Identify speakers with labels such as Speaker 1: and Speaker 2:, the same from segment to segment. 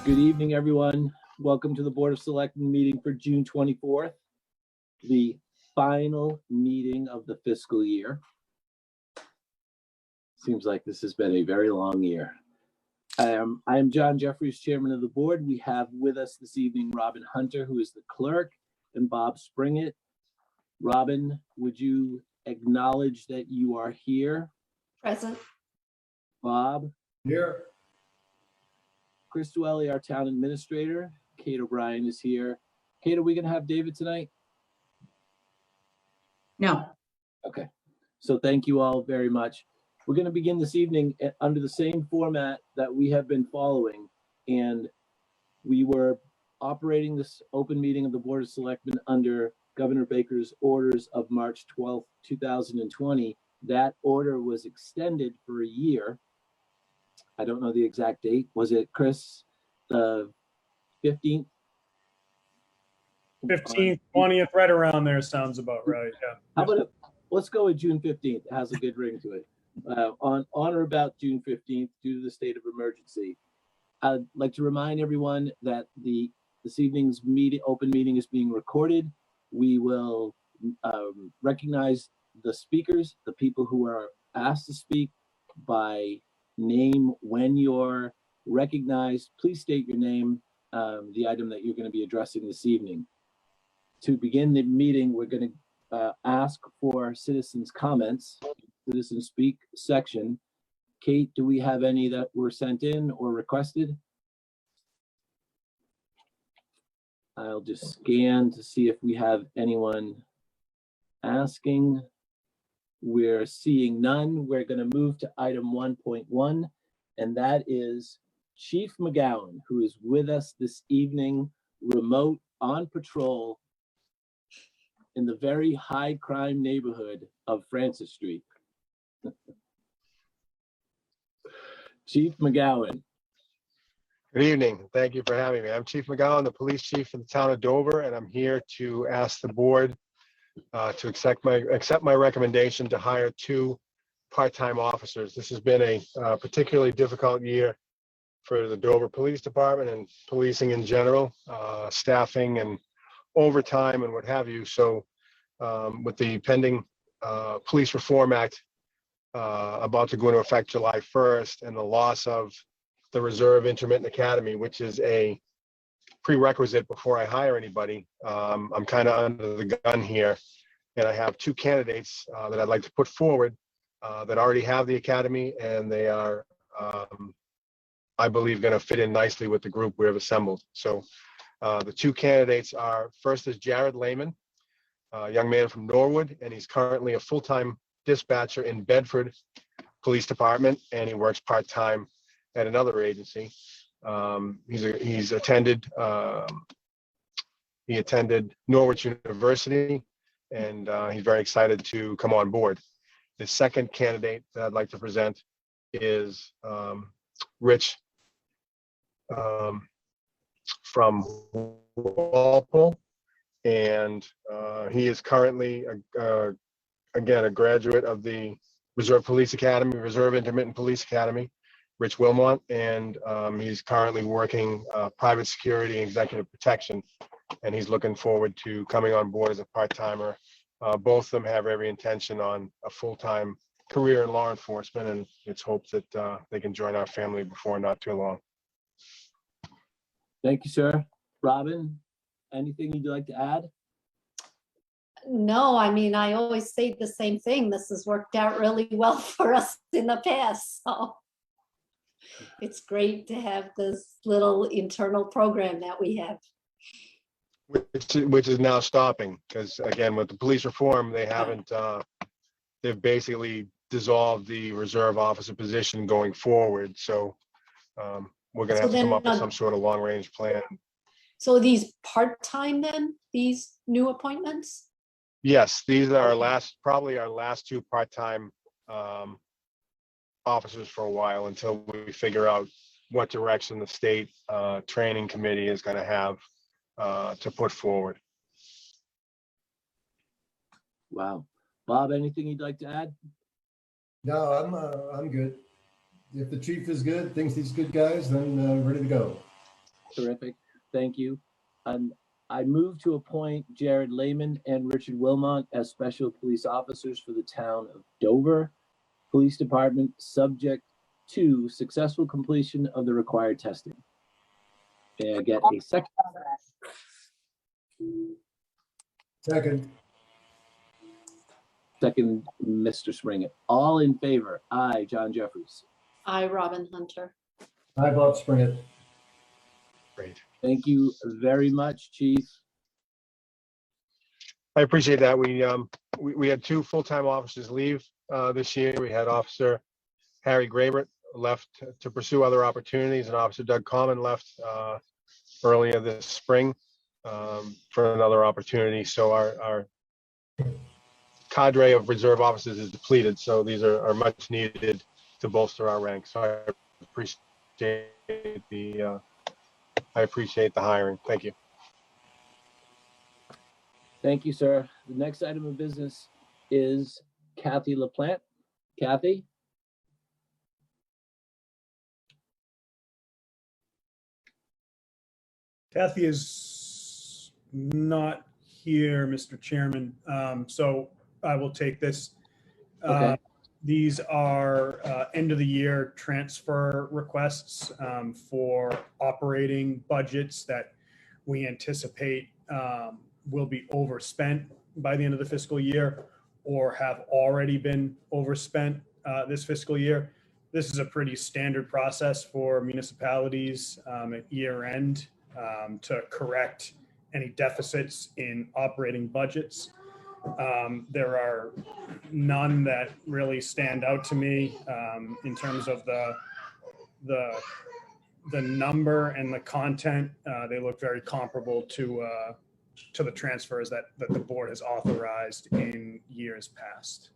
Speaker 1: Good evening, everyone. Welcome to the Board of Selectmen meeting for June 24th, the final meeting of the fiscal year. Seems like this has been a very long year. I am John Jeffries, Chairman of the Board. We have with us this evening Robin Hunter, who is the clerk, and Bob Springett. Robin, would you acknowledge that you are here?
Speaker 2: Present.
Speaker 1: Bob?
Speaker 3: Here.
Speaker 1: Chris Dwelly, our town administrator. Kate O'Brien is here. Kate, are we going to have David tonight?
Speaker 2: No.
Speaker 1: Okay, so thank you all very much. We're going to begin this evening under the same format that we have been following, and we were operating this open meeting of the Board of Selectmen under Governor Baker's orders of March 12th, 2020. That order was extended for a year. I don't know the exact date. Was it, Chris, the 15th?
Speaker 3: 15th, 20th, right around there sounds about right. Yeah.
Speaker 1: How about let's go with June 15th. It has a good ring to it. On or about June 15th, due to the state of emergency. I'd like to remind everyone that this evening's open meeting is being recorded. We will recognize the speakers, the people who are asked to speak, by name. When you're recognized, please state your name, the item that you're going to be addressing this evening. To begin the meeting, we're going to ask for citizens' comments, citizen speak section. Kate, do we have any that were sent in or requested? I'll just scan to see if we have anyone asking. We're seeing none. We're going to move to item 1.1, and that is Chief McGowan, who is with us this evening, remote on patrol in the very high crime neighborhood of Francis Street. Chief McGowan.
Speaker 4: Good evening. Thank you for having me. I'm Chief McGowan, the police chief for the town of Dover, and I'm here to ask the board to accept my recommendation to hire 2 part-time officers. This has been a particularly difficult year for the Dover Police Department and policing in general, staffing and overtime and what have you. So with the pending Police Reform Act about to go into effect July 1st, and the loss of the Reserve Intermittent Academy, which is a prerequisite before I hire anybody, I'm kind of under the gun here, and I have 2 candidates that I'd like to put forward that already have the academy, and they are, I believe, going to fit in nicely with the group we have assembled. So the 2 candidates are, first is Jared Lehman, a young man from Norwood, and he's currently a full-time dispatcher in Bedford Police Department, and he works part-time at another agency. He attended Norwich University, and he's very excited to come on board. The second candidate that I'd like to present is Rich from Walpole, and he is currently again a graduate of the Reserve Police Academy, Reserve Intermittent Police Academy, Rich Wilmot, and he's currently working private security and executive protection, and he's looking forward to coming on board as a part-timer. Both of them have every intention on a full-time career in law enforcement, and it's hoped that they can join our family before not too long.
Speaker 1: Thank you, sir. Robin, anything you'd like to add?
Speaker 2: No, I mean, I always say the same thing. This has worked out really well for us in the past. So it's great to have this little internal program that we have.
Speaker 4: Which is now stopping, because again, with the police reform, they haven't, they've basically dissolved the reserve officer position going forward. So we're going to have to come up with some sort of long range plan.
Speaker 2: So these part-time then, these new appointments?
Speaker 4: Yes, these are probably our last 2 part-time officers for a while, until we figure out what direction the state training committee is going to have to put forward.
Speaker 1: Wow. Bob, anything you'd like to add?
Speaker 5: No, I'm good. If the chief is good, thinks he's good guys, then ready to go.
Speaker 1: Terrific. Thank you. I move to appoint Jared Lehman and Richard Wilmot as special police officers for the town of Dover Police Department, subject to successful completion of the required testing. May I get a second?
Speaker 3: Second.
Speaker 1: Second, Mr. Springer. All in favor? Aye, John Jeffries.
Speaker 2: I, Robin Hunter.
Speaker 3: Hi, Bob Springer.
Speaker 4: Great.
Speaker 1: Thank you very much, Chief.
Speaker 4: I appreciate that. We had two full-time officers leave this year. We had Officer Harry Grabert left to pursue other opportunities, and Officer Doug Common left earlier this spring for another opportunity. So our cadre of reserve officers is depleted. So these are much needed to bolster our ranks. So I appreciate the hiring. Thank you.
Speaker 1: Thank you, sir. The next item of business is Kathy LaPlante. Kathy?
Speaker 3: Kathy is not here, Mr. Chairman. So I will take this.
Speaker 1: Okay.
Speaker 3: These are end of the year transfer requests for operating budgets that we anticipate will be overspent by the end of the fiscal year or have already been overspent this fiscal year. This is a pretty standard process for municipalities at year end to correct any deficits in operating budgets. There are none that really stand out to me in terms of the number and the content. They look very comparable to the transfers that the board has authorized in years past.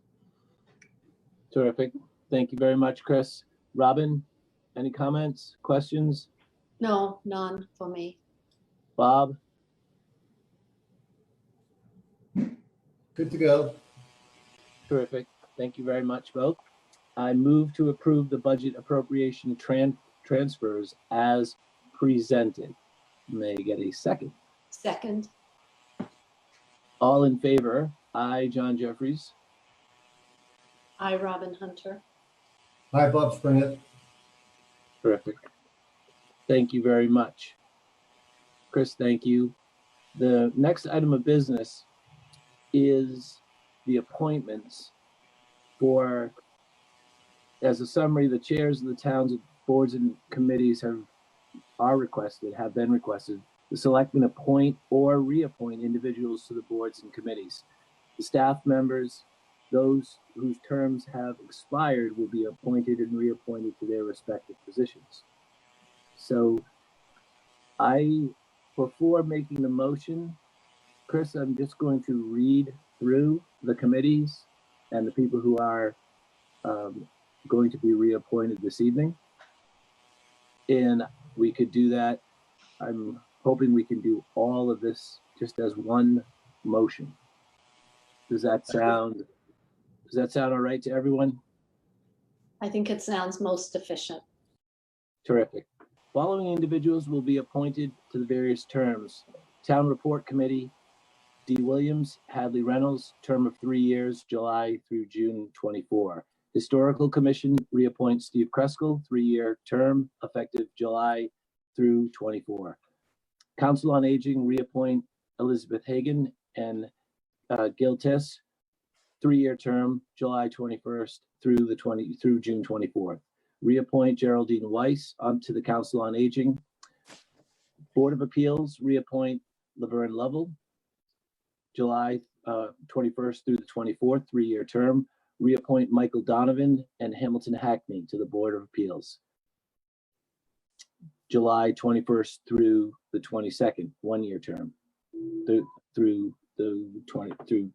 Speaker 1: Terrific. Thank you very much, Chris. Robin, any comments, questions?
Speaker 2: No, none for me.
Speaker 1: Bob?
Speaker 5: Good to go.
Speaker 1: Terrific. Thank you very much, both. I move to approve the budget appropriation transfers as presented. May I get a second?
Speaker 2: Second.
Speaker 1: All in favor? Aye, John Jeffries.
Speaker 2: I, Robin Hunter.
Speaker 5: Hi, Bob Springer.
Speaker 1: Terrific. Thank you very much. Chris, thank you. The next item of business is the appointments for, as a summary, the chairs of the town's boards and committees have been requested. The selectmen appoint or reappoint individuals to the boards and committees. The staff members, those whose terms have expired, will be appointed and reappointed to their respective positions. So before making the motion, Chris, I'm just going to read through the committees and the people who are going to be reappointed this evening. And we could do that. I'm hoping we can do all of this just as one motion. Does that sound all right to everyone?
Speaker 2: I think it sounds most efficient.
Speaker 1: Terrific. Following individuals will be appointed to the various terms. Town Report Committee, D. Williams, Hadley Reynolds, term of 3 years, July through June 24. Historical Commission reappoints Steve Kreskel, 3-year term, effective July through 24. Council on Aging reappoint Elizabeth Hagan and Gil Tiss, 3-year term, July 21st through June 24th. Reappoint Geraldine Weiss to the Council on Aging. Board of Appeals reappoint Laverne Lovell, July 21st through the 24th, 3-year term. Reappoint Michael Donovan and Hamilton Hackney to the Board of Appeals, July 21st through the 22nd, 1-year term, through 2022.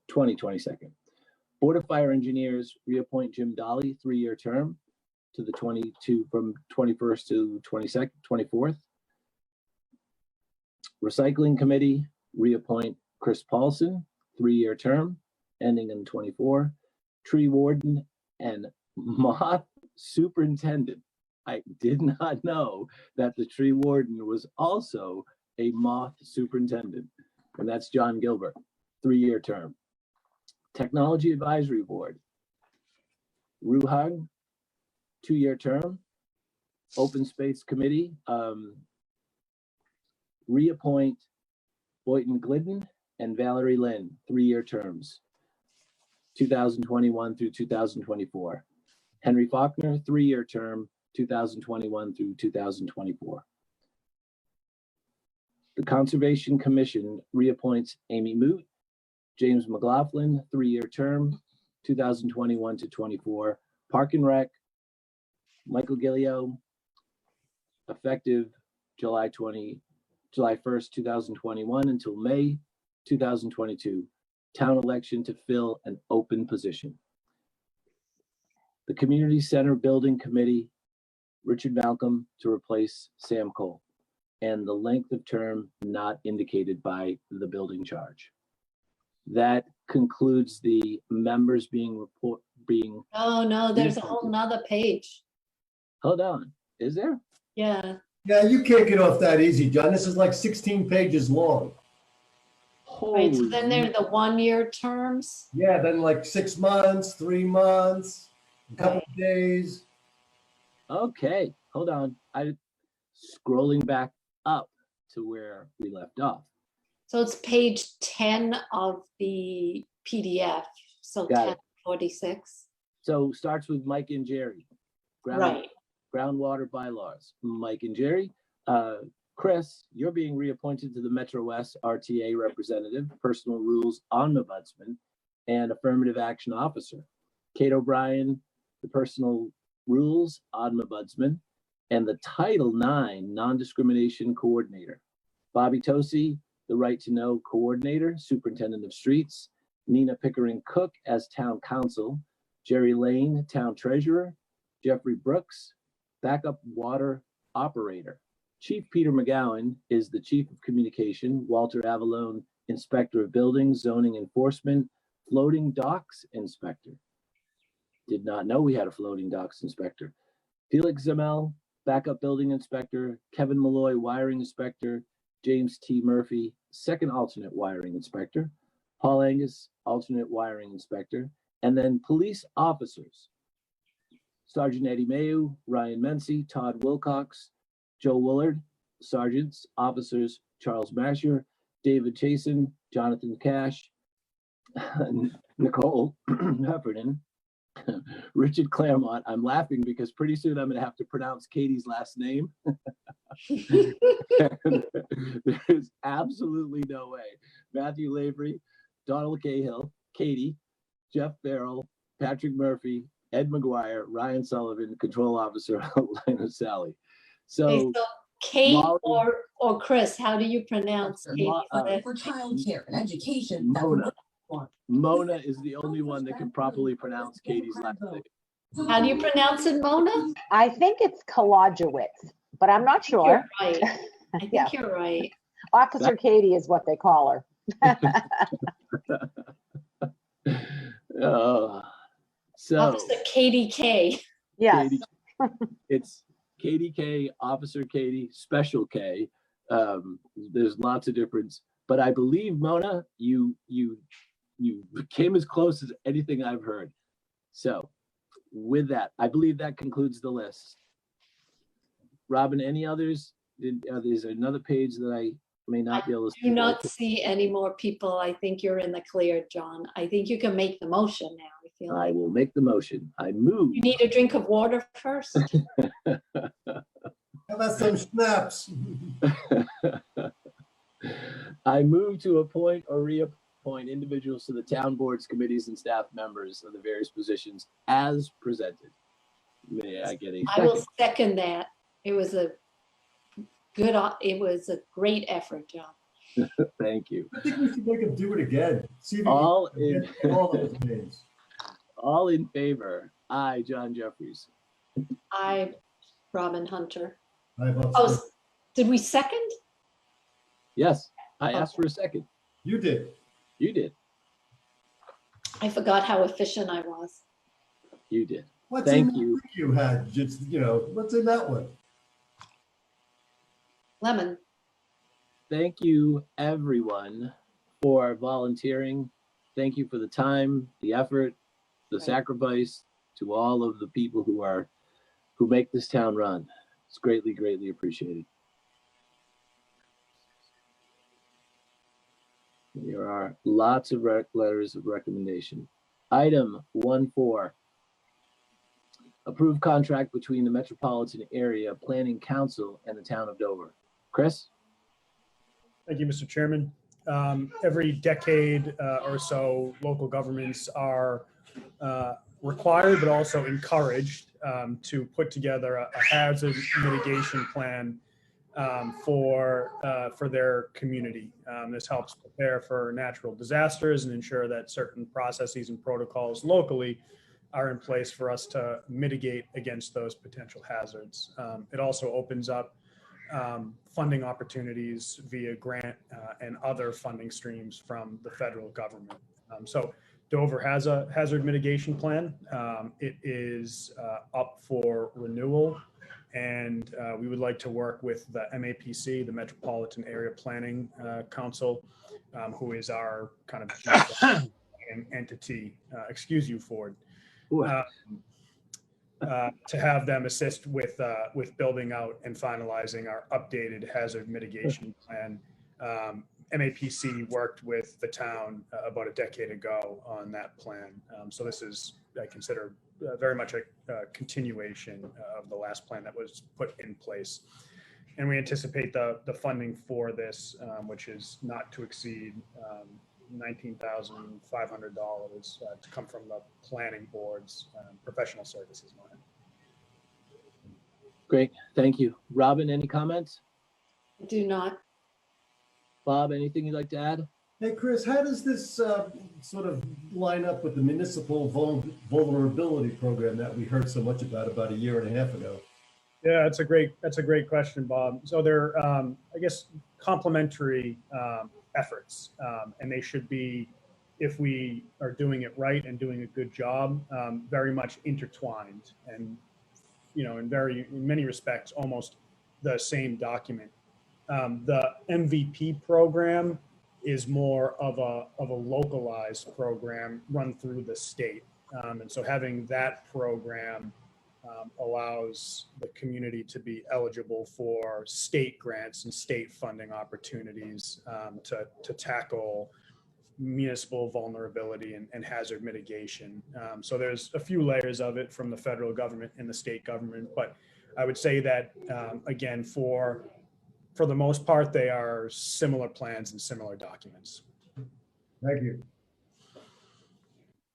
Speaker 1: Board of Fire Engineers reappoint Jim Dolly, 3-year term, to the from 21st to 22nd, 24th. Recycling Committee reappoint Chris Paulson, 3-year term, ending in 24. Tree Warden and Moth Superintendent I did not know that the tree warden was also a moth superintendent, and that's John Gilbert, 3-year term. Technology Advisory Board, Ruhag, 2-year term. Open Space Committee, reappoint Boynton Glidden and Valerie Lynn, 3-year terms, 2021 through 2024. Henry Faulkner, 3-year term, 2021 through 2024. The Conservation Commission reappoints Amy Moot, James McLaughlin, 3-year term, 2021 to 24. Park and Rec, Michael Gillio, effective July 1st, 2021 until May 2022. Town election to fill an open position. The Community Center Building Committee, Richard Malcolm to replace Sam Cole, and the length of term not indicated by the building charge. That concludes the members being
Speaker 2: Oh, no, there's a whole nother page.
Speaker 1: Hold on, is there?
Speaker 2: Yeah.
Speaker 5: Yeah, you can't get off that easy, John. This is like 16 pages long.
Speaker 2: Right, so
Speaker 1: Holy
Speaker 2: then there are the 1-year terms.
Speaker 5: Yeah, then like 6 months, 3 months, a couple of days.
Speaker 1: Okay, hold on. I scrolling back up to where we left off.
Speaker 2: So it's page 10 of the PDF, so
Speaker 1: Got it.
Speaker 2: 1046.
Speaker 1: So starts with Mike and Jerry.
Speaker 2: Right.
Speaker 1: Groundwater bylaws, Mike and Jerry. Chris, you're being reappointed to the Metro West RTA representative, personal rules ombudsman, and affirmative action officer. Kate O'Brien, the personal rules ombudsman, and the Title IX non-discrimination coordinator. Bobby Tosi, the right to know coordinator, superintendent of streets. Nina Pickering Cook as town council. Jerry Lane, town treasurer. Jeffrey Brooks, backup water operator. Chief Peter McGowan is the chief of communication. Walter Avalone, inspector of buildings, zoning enforcement, floating docks inspector. Did not know we had a floating docks inspector. Felix Zamel, backup building inspector. Kevin Malloy, wiring inspector. James T. Murphy, second alternate wiring inspector. Paul Angus, alternate wiring inspector. And then police officers. Sergeant Eddie Mayu, Ryan Mency, Todd Wilcox, Joe Willard. Sergeants, officers, Charles Masher, David Chasen, Jonathan Cash, Nicole Heffernan, Richard Claremont. I'm laughing because pretty soon I'm going to have to pronounce Katie's last name. There's absolutely no way. Matthew Lavery, Donald Cahill, Katie, Jeff Farrell, Patrick Murphy, Ed McGuire, Ryan Sullivan, control officer, Lena Sally.
Speaker 2: Okay,
Speaker 1: So
Speaker 2: so Kate
Speaker 1: Molly-
Speaker 2: or Chris, how do you pronounce Katie's last?
Speaker 6: For childcare and education.
Speaker 1: Mona is the only one that can properly pronounce Katie's last name.
Speaker 2: How do you pronounce it, Mona?
Speaker 7: I think it's Kolodjewicz, but I'm not sure.
Speaker 2: You're right. I think
Speaker 7: Yeah.
Speaker 2: you're right.
Speaker 7: Officer Katie is what they call her.
Speaker 1: So
Speaker 2: Officer Katie K.
Speaker 7: Yes.
Speaker 1: Katie, it's Katie K, Officer Katie, Special K. There's lots of difference, but I believe Mona, you came as close as anything I've heard. So with that, I believe that concludes the list. Robin, any others? Is there another page that I may not be able to
Speaker 2: Do not see any more people. I think you're in the clear, John. I think you can make the motion now. I feel
Speaker 1: I
Speaker 2: like
Speaker 1: will make the motion. I move.
Speaker 2: you need a drink of water first.
Speaker 5: How about some snaps?
Speaker 1: I move to appoint or reappoint individuals to the town boards, committees, and staff members of the various positions as presented. May I get a
Speaker 2: I will
Speaker 1: second?
Speaker 2: second that. It was a great effort, John.
Speaker 1: Thank you.
Speaker 5: I think we should make him do it again. See if he
Speaker 1: All
Speaker 5: can
Speaker 1: in,
Speaker 5: get all those names.
Speaker 1: all in favor? Aye, John Jeffries.
Speaker 2: Robin Hunter.
Speaker 5: Oh,
Speaker 2: Oh, did we second?
Speaker 1: Yes, I asked for a second.
Speaker 5: you did.
Speaker 1: You did.
Speaker 2: I forgot how efficient I was.
Speaker 1: You did.
Speaker 5: What's
Speaker 1: Thank
Speaker 5: in
Speaker 1: you.
Speaker 5: the you had? Just, what's in that one?
Speaker 2: Lemon.
Speaker 1: Thank you, everyone, for volunteering. Thank you for the time, the effort, the
Speaker 2: Right.
Speaker 1: sacrifice to all of the people who make this town run. It's greatly, greatly appreciated. There are lots of letters of recommendation. Item 1.4. Approved contract between the Metropolitan Area Planning Council and the town of Dover. Chris?
Speaker 3: Thank you, Mr. Chairman. Every decade or so, local governments are required but also encouraged to put together a hazard mitigation plan for their community. This helps prepare for natural disasters and ensure that certain processes and protocols locally are in place for us to mitigate against those potential hazards. It also opens up funding opportunities via grant and other funding streams from the federal government. So Dover has a hazard mitigation plan. It is up for renewal, and we would like to work with the MAPC, the Metropolitan Area Planning Council, who is our kind of entity. Excuse you, Ford. To have them assist with building out and finalizing our updated hazard mitigation plan. MAPC worked with the town about a decade ago on that plan. So this is, I consider, very much a continuation of the last plan that was put in place. And we anticipate the funding for this, which is not to exceed $19,500 to come from the planning board's professional services line.
Speaker 1: Great, thank you. Robin, any comments?
Speaker 2: Do not.
Speaker 1: Bob, anything you'd like to add?
Speaker 5: Hey, Chris, how does this sort of line up with the municipal vulnerability program that we heard so much about a year and a half ago?
Speaker 3: Yeah, that's a great question, Bob. So they're, I guess, complementary efforts, and they should be, if we are doing it right and doing a good job, very much intertwined, and in many respects, almost the same document. The MVP program is more of a localized program run through the state, and so having that program allows the community to be eligible for state grants and state funding opportunities to tackle municipal vulnerability and hazard mitigation. So there's a few layers of it from the federal government and the state government, but I would say that, again, for the most part, they are similar plans and similar documents.
Speaker 5: Thank you.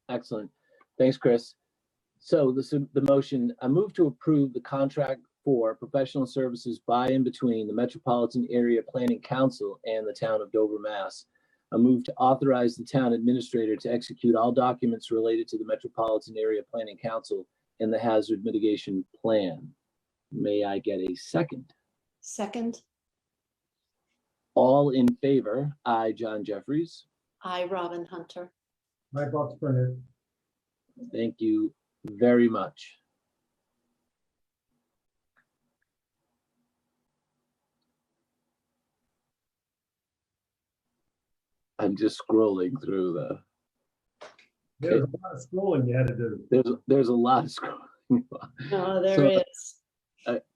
Speaker 1: Excellent. Thanks, Chris. So the motion, I move to approve the contract for professional services by and between the Metropolitan Area Planning Council and the town of Dover, Mass. I move to authorize the town administrator to execute all documents related to the Metropolitan Area Planning Council and the hazard mitigation plan. May I get a second?
Speaker 2: Second.
Speaker 1: All in favor? I, John Jeffries.
Speaker 2: I, Robin Hunter.
Speaker 5: My Bob Springer.
Speaker 1: Thank you very much. I'm just scrolling through the.
Speaker 5: There's a lot of scrolling you had to do.
Speaker 1: There's a lot of scrolling.
Speaker 2: No, there
Speaker 1: So,
Speaker 2: is.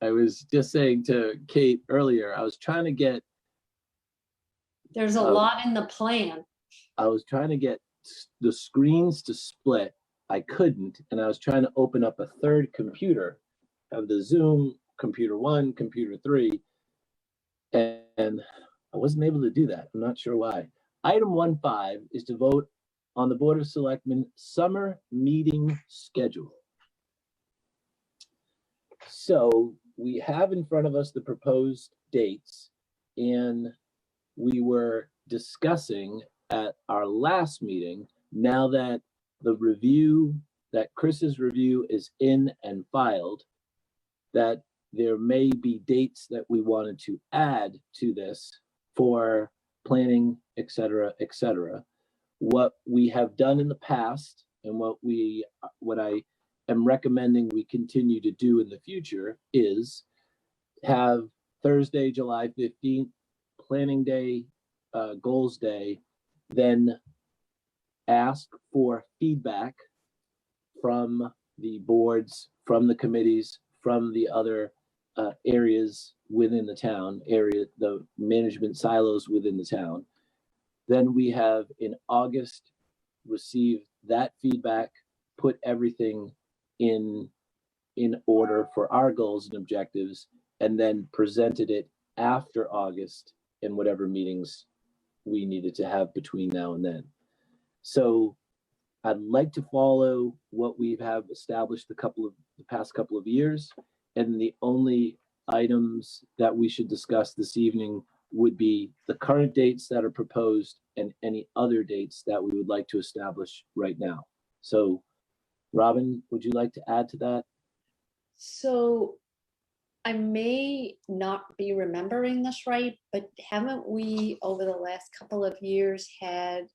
Speaker 1: I was just saying to Kate earlier, I was trying to get.
Speaker 2: There's a lot in the plan.
Speaker 1: I was trying to get the screens to split. I couldn't, and I was trying to open up a third computer, of the Zoom computer 1, computer 3, and I wasn't able to do that. I'm not sure why. Item 1.5 is to vote on the Board of Selectmen summer meeting schedule. So we have in front of us the proposed dates, and we were discussing at our last meeting, now that the review, that Chris's review is in and filed, that there may be dates that we wanted to add to this for planning, et cetera, et cetera. What we have done in the past and what I am recommending we continue to do in the future is have Thursday, July 15th, planning day, goals day, then ask for feedback from the boards, from the committees, from the other areas within the town, the management silos within the town. Then we have in August, receive that feedback, put everything in order for our goals and objectives, and then presented it after August in whatever meetings we needed to have between now and then. So I'd like to follow what we have established the past couple of years, and the only items that we should discuss this evening would be the current dates that are proposed and any other dates that we would like to establish right now. So Robin, would you like to add to that?
Speaker 2: So I may not be remembering this right, but haven't we over the last couple of years had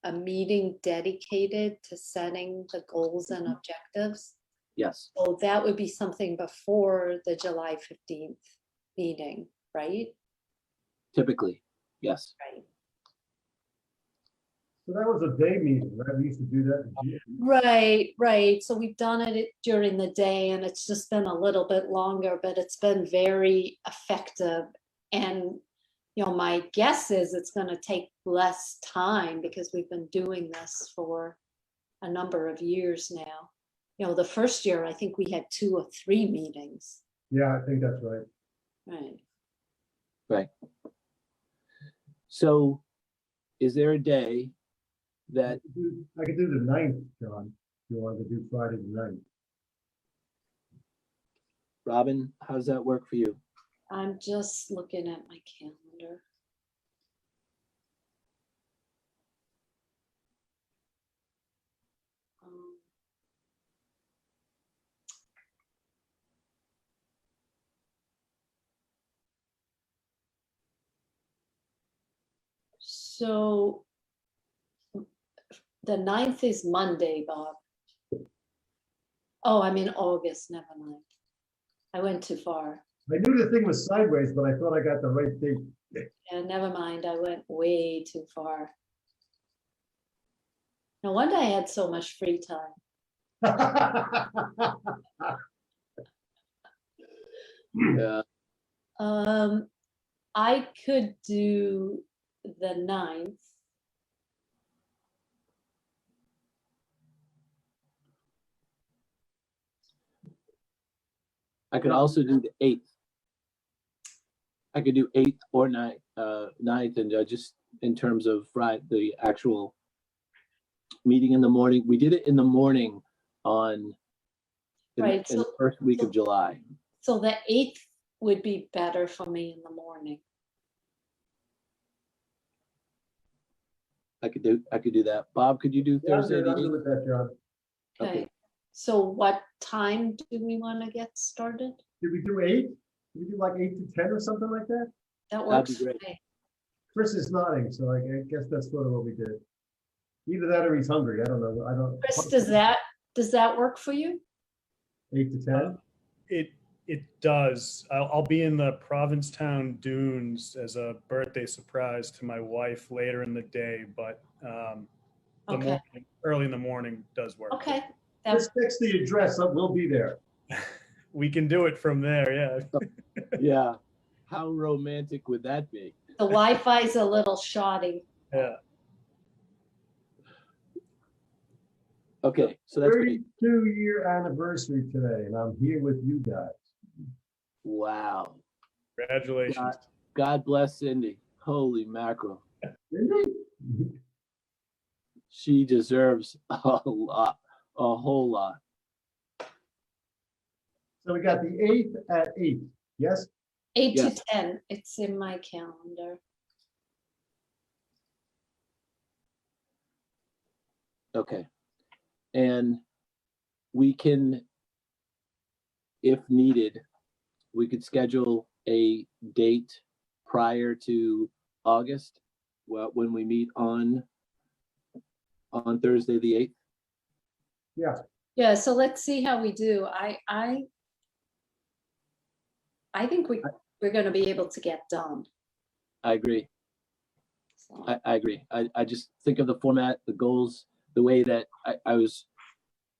Speaker 2: a meeting dedicated to setting the goals and objectives?
Speaker 1: Yes,
Speaker 2: So that would be something before the July 15th meeting, right?
Speaker 1: typically, yes.
Speaker 2: Right.
Speaker 5: So that was a day meeting, right? We used to do that. in June.
Speaker 2: Right. So we've done it during the day and it's just been a little bit longer, but it's been very effective. And, my guess is it's going to take less time because we've been doing this for a number of years now. The first year, I think we had 2 or 3 meetings.
Speaker 5: Yeah, I think that's right.
Speaker 2: Right.
Speaker 1: Right. So is there a day that,
Speaker 5: I could do the 9th, John, if you wanted to do Friday the 9th.
Speaker 1: Robin, how does that work for you?
Speaker 2: I'm just looking at my calendar. Um, So the 9th is Monday, Bob. Oh, I'm in August, never mind. I went too far.
Speaker 5: I knew the thing was sideways, but I thought I got the right date.
Speaker 2: Yeah, never mind, I went way too far. No wonder I had so much free time.
Speaker 1: Yeah,
Speaker 2: I could do the 9th.
Speaker 1: I could also do the 8th. I could do 8th or 9th, 9th, and just in terms of Friday, the actual meeting in the morning. We did it in the morning in
Speaker 2: Right,
Speaker 1: the first week of July.
Speaker 2: So the 8th would be better for me in the morning.
Speaker 1: I could do that. Bob, could you do
Speaker 5: Yeah, I'm
Speaker 1: Thursday
Speaker 5: good.
Speaker 1: the
Speaker 5: I'm good
Speaker 1: 8th?
Speaker 5: with that, John.
Speaker 2: Okay. So what time do we want to get started?
Speaker 5: Did we do 8? Did we do like 8 to 10 or something like that?
Speaker 2: That
Speaker 1: That'd
Speaker 2: works
Speaker 1: be
Speaker 2: for
Speaker 1: great.
Speaker 2: me.
Speaker 5: Chris is nodding, so I guess that's sort of what we did. Either that or he's hungry. I don't know. I don't.
Speaker 2: Chris, does that work for you?
Speaker 5: 8 to 10?
Speaker 3: It does. I'll be in the Provincetown Dunes as a birthday surprise to my wife later in the day, but
Speaker 2: Okay.
Speaker 3: early in the morning does work.
Speaker 2: Okay.
Speaker 5: Just text the address. We'll be there.
Speaker 3: We can do it from there, yeah.
Speaker 1: Yeah. How romantic would that be?
Speaker 2: The Wi-Fi is a little shoddy.
Speaker 3: Yeah.
Speaker 1: Okay, so that's great.
Speaker 5: 32-year anniversary today, and I'm here with you guys.
Speaker 1: Wow.
Speaker 3: Congratulations.
Speaker 1: God bless Cindy. Holy mackerel.
Speaker 5: Really?
Speaker 1: She deserves a lot, a whole lot.
Speaker 5: So we got the 8th at 8. Yes?
Speaker 2: 8
Speaker 1: Yes.
Speaker 2: to 10. It's in my calendar.
Speaker 1: Okay. And we can, if needed, we could schedule a date prior to August, when we meet on Thursday, the 8th.
Speaker 5: Yeah.
Speaker 2: Yeah, so let's see how we do. I think we're gonna be able to get done.
Speaker 1: I agree.
Speaker 2: So,
Speaker 1: I agree. I just think of the format, the goals, the way that I was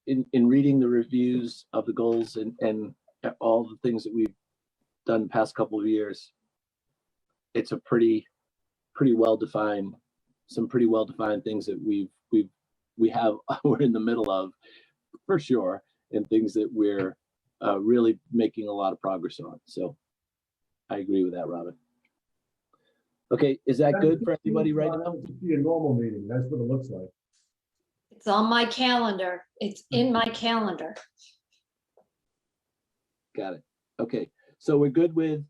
Speaker 1: in reading the reviews of the goals and all the things that we've done the past couple of years. It's a pretty well defined, some pretty well defined things that we have we're in the middle of for sure, and things that we're really making a lot of progress on. So I agree with that, Robin. Okay, is that good for everybody right now?
Speaker 5: It'd be a normal meeting. That's what it looks like.
Speaker 2: it's on my calendar. It's in my calendar.
Speaker 1: Got it. Okay, so we're good with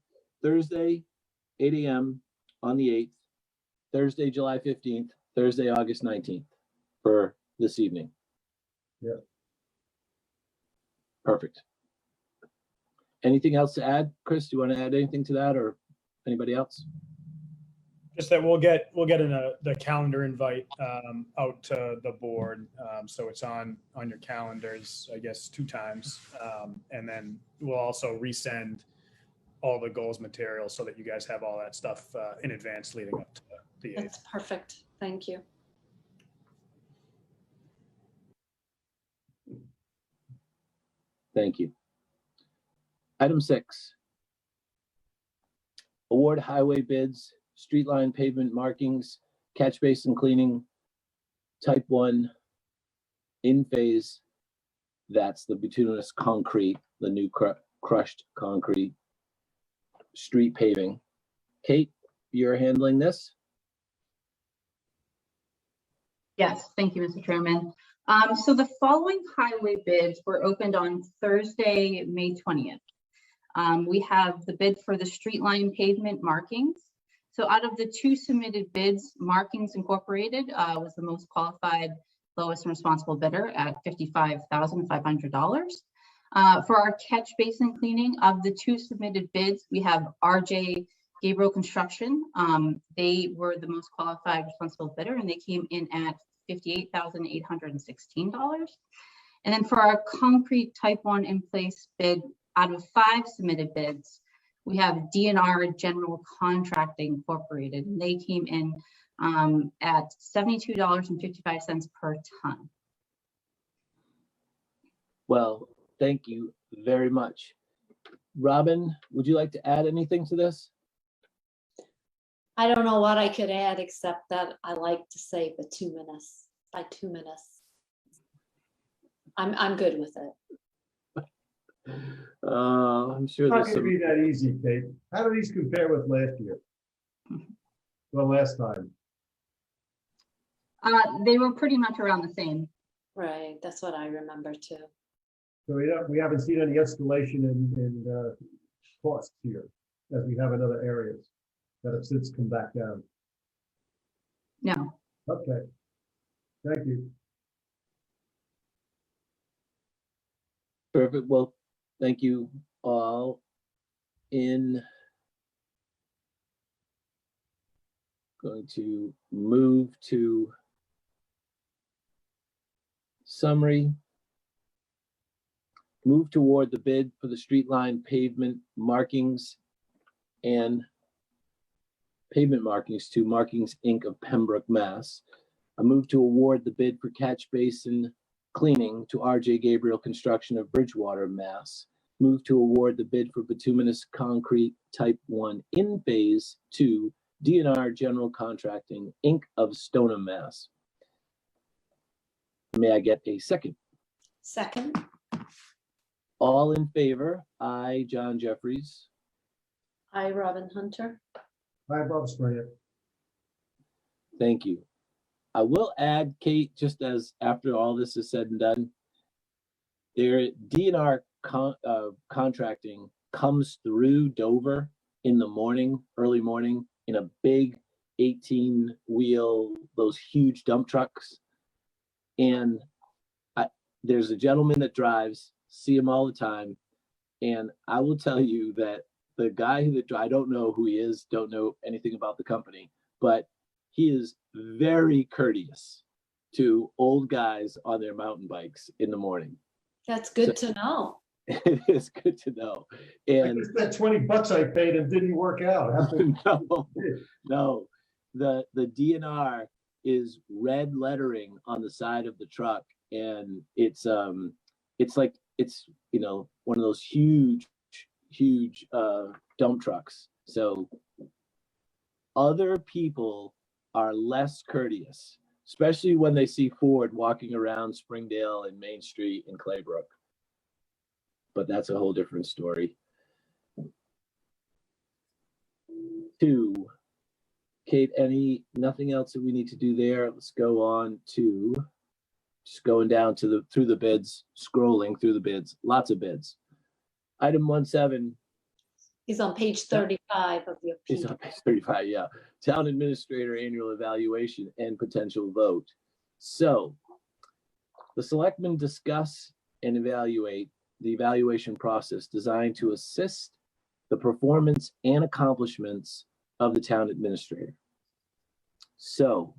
Speaker 1: Thursday, 8 a.m. on the 8th, Thursday, July 15th, Thursday, August 19th for this evening.
Speaker 5: Yeah.
Speaker 1: Perfect. Anything else to add? Chris, do you want to add anything to that, or anybody else?
Speaker 3: Just that we'll get the calendar invite out to the board. So it's on your calendars, I guess, 2 times. And then we'll also resend all the goals material so that you guys have all that stuff in advance leading up to the 8th.
Speaker 2: That's perfect. Thank you.
Speaker 1: Thank you. Item 6. Award highway bids, street line pavement markings, catch basin cleaning, type 1 in phase. That's the bituminous concrete, the new crushed concrete street paving. Kate, you're handling this?
Speaker 8: Yes, thank you, Mr. Chairman. So the following highway bids were opened on Thursday, May 20th. We have the bid for the street line pavement markings. So out of the 2 submitted bids, Markings Incorporated was the most qualified, lowest and responsible bidder at $55,500. For our catch basin cleaning, of the 2 submitted bids, we have RJ Gabriel Construction. They were the most qualified, responsible bidder, and they came in at $58,816. And then for our concrete type 1 in place bid, out of 5 submitted bids, we have DNR General Contracting Incorporated, and they came in at $72.55 per ton.
Speaker 1: Well, thank you very much. Robin, would you like to add anything to this?
Speaker 2: I don't know what I could add except that I like to say bituminous, bituminous. I'm good with it.
Speaker 1: I'm sure
Speaker 5: It's not
Speaker 1: there's
Speaker 5: gonna
Speaker 1: some.
Speaker 5: be that easy, Kate. How do these compare with last year? Well, last time.
Speaker 8: They were pretty much around the same.
Speaker 2: Right, that's what I remember too.
Speaker 5: So we haven't seen any escalation in costs here as we have in other areas that have since come back down.
Speaker 8: No.
Speaker 5: Okay. Thank you.
Speaker 1: Perfect. Well, thank you all. Going to move to summary. Move toward the bid for the street line pavement markings and pavement markings to Markings Inc. of Pembroke, Mass. A move to award the bid for catch basin cleaning to RJ Gabriel Construction of Bridgewater, Mass. Move to award the bid for bituminous concrete type 1 in phase 2 DNR General Contracting Inc. of Stoneham, Mass. May I get a second?
Speaker 2: Second,
Speaker 1: All in favor? I, John Jeffries.
Speaker 2: I, Robin Hunter.
Speaker 5: Hi, Bob Strayer.
Speaker 1: Thank you. I will add, Kate, just as after all this is said and done, their DNR contracting comes through Dover in the morning, early morning, in a big 18-wheel, those huge dump trucks. And there's a gentleman that drives, see him all the time. And I will tell you that the guy I don't know who he is, don't know anything about the company, but he is very courteous to old guys on their mountain bikes in the morning.
Speaker 2: That's good to know.
Speaker 1: It is good to know.
Speaker 5: I
Speaker 1: And
Speaker 5: guess that $20 I paid and didn't work out.
Speaker 1: no, the DNR is red lettering on the side of the truck, and it's like it's one of those huge dump trucks. So other people are less courteous, especially when they see Ford walking around Springdale and Main Street and Claybrook. But that's a whole different story. 2, Kate, nothing else that we need to do there? Let's go on to just going down to through the bids, scrolling through the bids, lots of bids. Item 1.7
Speaker 2: Is on page 35 of your
Speaker 1: is
Speaker 2: piece.
Speaker 1: on page 35, yeah. Town administrator annual evaluation and potential vote. So the selectmen discuss and evaluate the evaluation process designed to assist the performance and accomplishments of the town administrator. So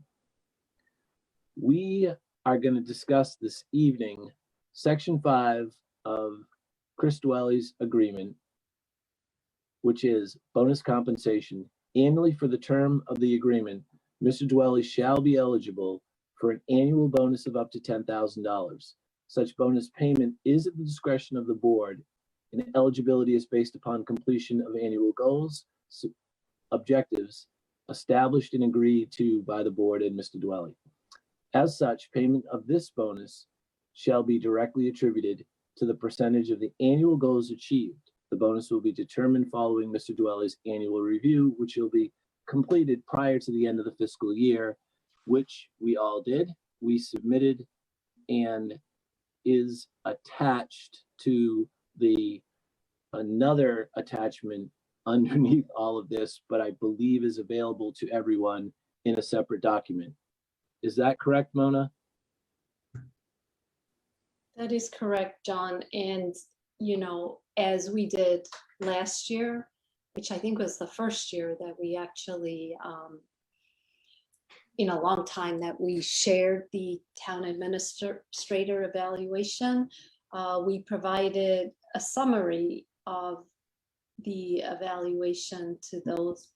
Speaker 1: we are going to discuss this evening section 5 of Chris Dwelly's agreement, which is bonus compensation. Annually for the term of the agreement, Mr. Dwelly shall be eligible for an annual bonus of up to $10,000. Such bonus payment is at the discretion of the board, and eligibility is based upon completion of annual goals, objectives established and agreed to by the board and Mr. Dwelly. As such, payment of this bonus shall be directly attributed to the percentage of the annual goals achieved. The bonus will be determined following Mr. Dwelly's annual review, which will be completed prior to the end of the fiscal year, which we all did. We submitted and is attached to another attachment underneath all of this, but I believe is available to everyone in a separate document. Is that correct, Mona?
Speaker 2: That is correct, John. And, as we did last year, which I think was the first year that we actually, in a long time, that we shared the town administrator evaluation, we provided a summary of the evaluation to those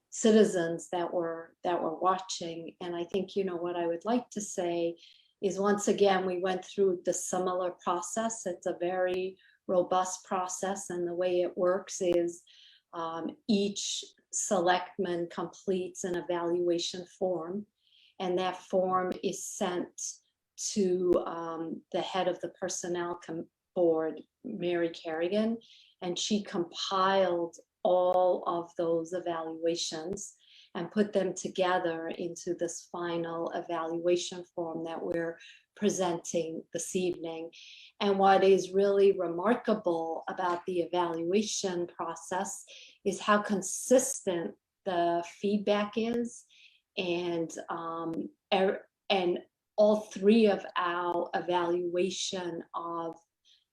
Speaker 2: citizens that were watching. And I think, what I would like to say is, once again, we went through the similar process. It's a very robust process, and the way it works is each selectman completes an evaluation form, and that form is sent to the head of the personnel board, Mary Kerrigan, and she compiled all of those evaluations and put them together into this final evaluation form that we're presenting this evening. And what is really remarkable about the evaluation process is how consistent the feedback is. And all 3 of our evaluation of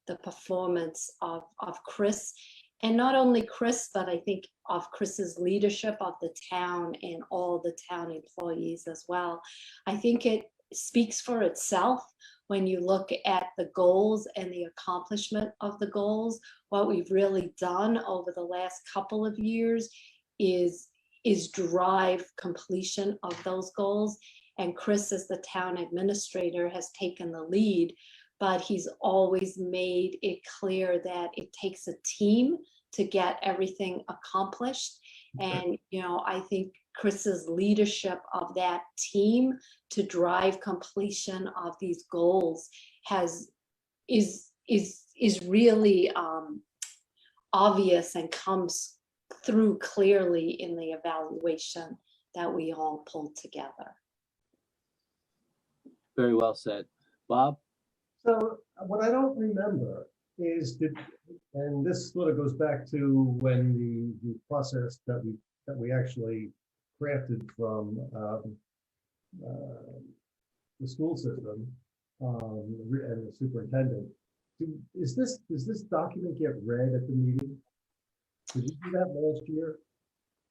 Speaker 2: the performance of Chris, and not only Chris, but I think of Chris's leadership of the town and all the town employees as well. I think it speaks for itself when you look at the goals and the accomplishment of the goals. What we've really done over the last couple of years is drive completion of those goals. And Chris, as the town administrator, has taken the lead, but he's always made it clear that it takes a team to get everything accomplished. And, I think Chris's leadership of that team to drive completion of these goals is really obvious and comes through clearly in the evaluation that we all pulled together.
Speaker 1: Very well said. Bob?
Speaker 5: So what I don't remember is and this sort of goes back to when the process that we actually crafted from the school system and the superintendent. Does this document get read at the meeting? Did you do that last year?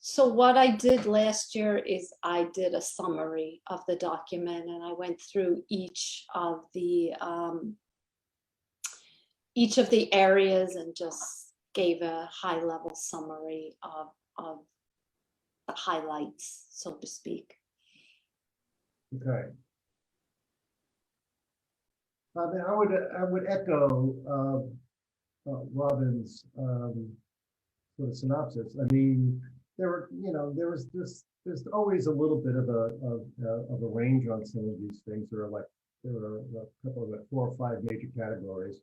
Speaker 2: So what I did last year is I did a summary of the document, and I went through each of the each of the areas and just gave a high level summary of the highlights, so to speak.
Speaker 5: Okay. I mean, I would echo Robin's sort of synopsis. I mean, there's always a little bit of a range on some of these things. There are a couple of 4 or 5 major categories.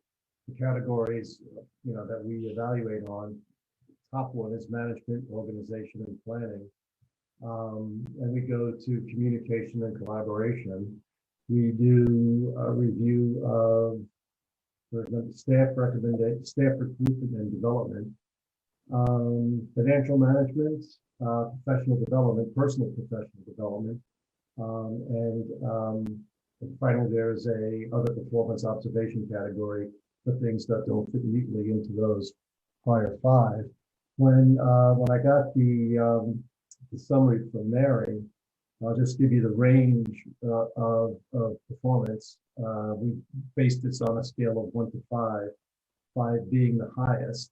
Speaker 5: The categories, that we evaluate on, top one is management, organization, and planning. And we go to communication and collaboration. We do a review of staff recruitment and development, financial management, professional development, personal professional development, and finally there's a other performance observation category for things that don't fit neatly into those prior 5. When I got the summary from Mary, I'll just give you the range of performance. We based this on a scale of 1 to 5, 5 being the highest,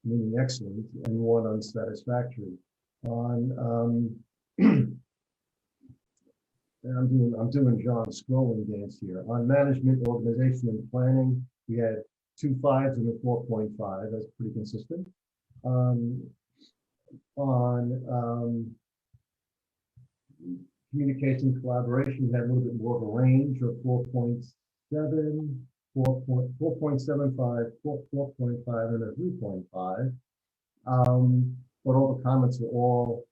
Speaker 5: meaning excellent, and 1 unsatisfactory. On and I'm doing John's scrolling dance here. On management, organization, and planning, we had 2 5s and a 4.5. That's pretty consistent. On communication collaboration, we had a little bit more of a range of 4.7, 4.75, 4.5, and a 3.5. But all the comments were all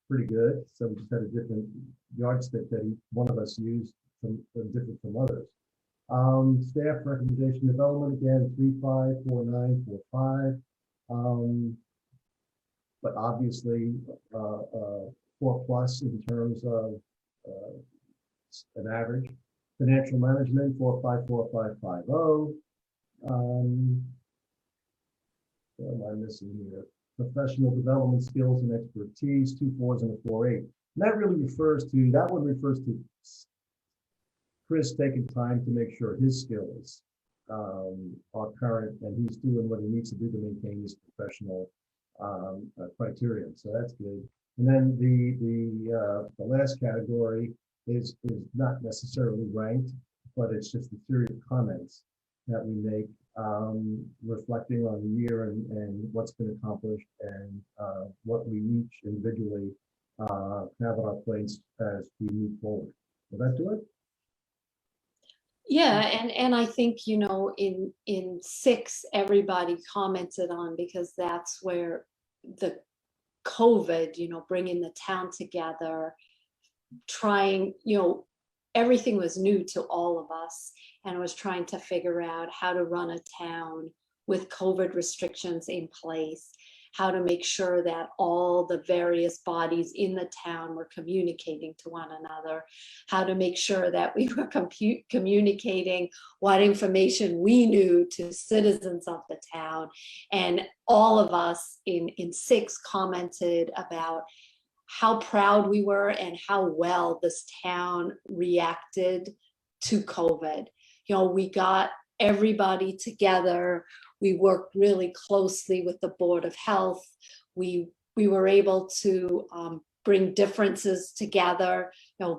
Speaker 5: pretty good. So we just had a different yardstick that one of us used from different from others. Staff recommendation development, again, 3.5, 4.9, 4.5. But obviously 4+ in terms of an average. Financial management, 4.5, 4.5, 5.0. What am I missing here? Professional development skills and expertise, 2 4s and a 4.8. And that one refers to Chris taking time to make sure his skills are current and he's doing what he needs to do to maintain his professional criterion. So that's good. And then the last category is not necessarily ranked, but it's just a series of comments that we make, reflecting on the year and what's been accomplished and what we each individually have on our plates as we move forward. Will that do it?
Speaker 2: Yeah, and I think, in 6, everybody commented on, because that's where the COVID, bringing the town together, trying, everything was new to all of us, and was trying to figure out how to run a town with COVID restrictions in place, how to make sure that all the various bodies in the town were communicating to one another, how to make sure that we were communicating what information we knew to citizens of the town. And all of us in 6 commented about how proud we were and how well this town reacted to COVID. We got everybody together. We worked really closely with the Board of Health. We were able to bring differences together,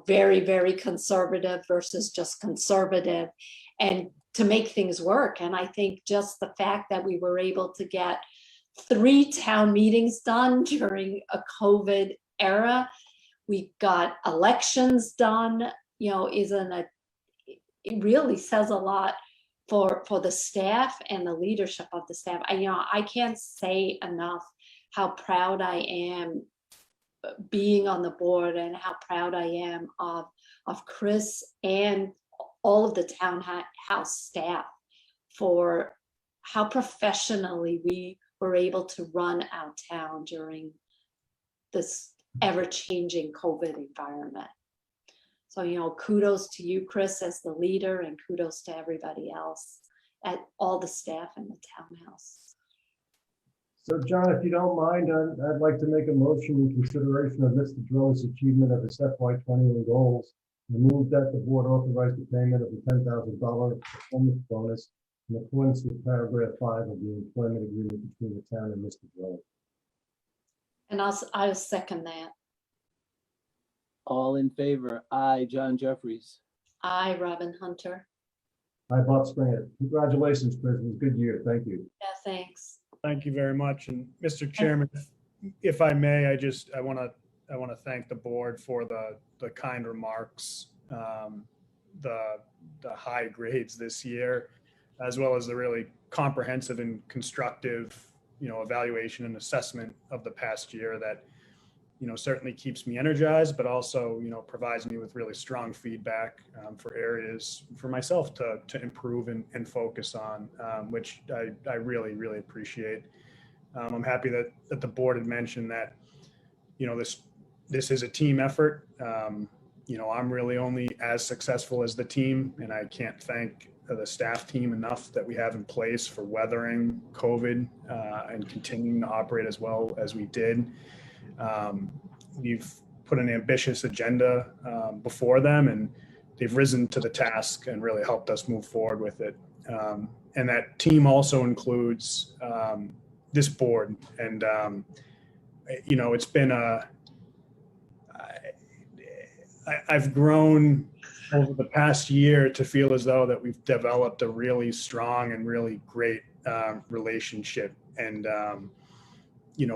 Speaker 2: very, very conservative versus just conservative, and to make things work. And I think just the fact that we were able to get 3 town meetings done during a COVID era, we got elections done, it really says a lot for the staff and the leadership of the staff. I can't say enough how proud I am being on the board, and how proud I am of Chris and all of the townhouse staff for how professionally we were able to run our town during this ever-changing COVID environment. So, kudos to you, Chris, as the leader, and kudos to everybody else, at all the staff in the townhouse.
Speaker 5: So, John, if you don't mind, I'd like to make a motion in consideration of Mr. Drill's achievement of his FY21 goals, and move that the board authorize the payment of the $10,000 performance bonus in accordance with paragraph 5 of the employment agreement between the town and Mr. Jones.
Speaker 2: And I'll second that.
Speaker 1: All in favor? Aye, John Jeffries.
Speaker 2: I, Robin Hunter.
Speaker 5: Hi, Bob Springer. Congratulations, Chris. It was a good year. Thank you.
Speaker 2: Yeah, thanks.
Speaker 3: Thank you very much. And Mr. Chairman, if I may, I want to thank the board for the kind remarks, the high grades this year, as well as the really comprehensive and constructive, evaluation and assessment of the past year that, certainly keeps me energized, but also, provides me with really strong feedback for areas for myself to improve and focus on, which I really, really appreciate. I'm happy that the board had mentioned that, this is a team effort. I'm really only as successful as the team, and I can't thank the staff team enough that we have in place for weathering COVID and continuing to operate as well as we did. We've put an ambitious agenda before them, and they've risen to the task and really helped us move forward with it. And that team also includes this board. And, it's been I've grown over the past year to feel as though that we've developed a really strong and really great relationship. And,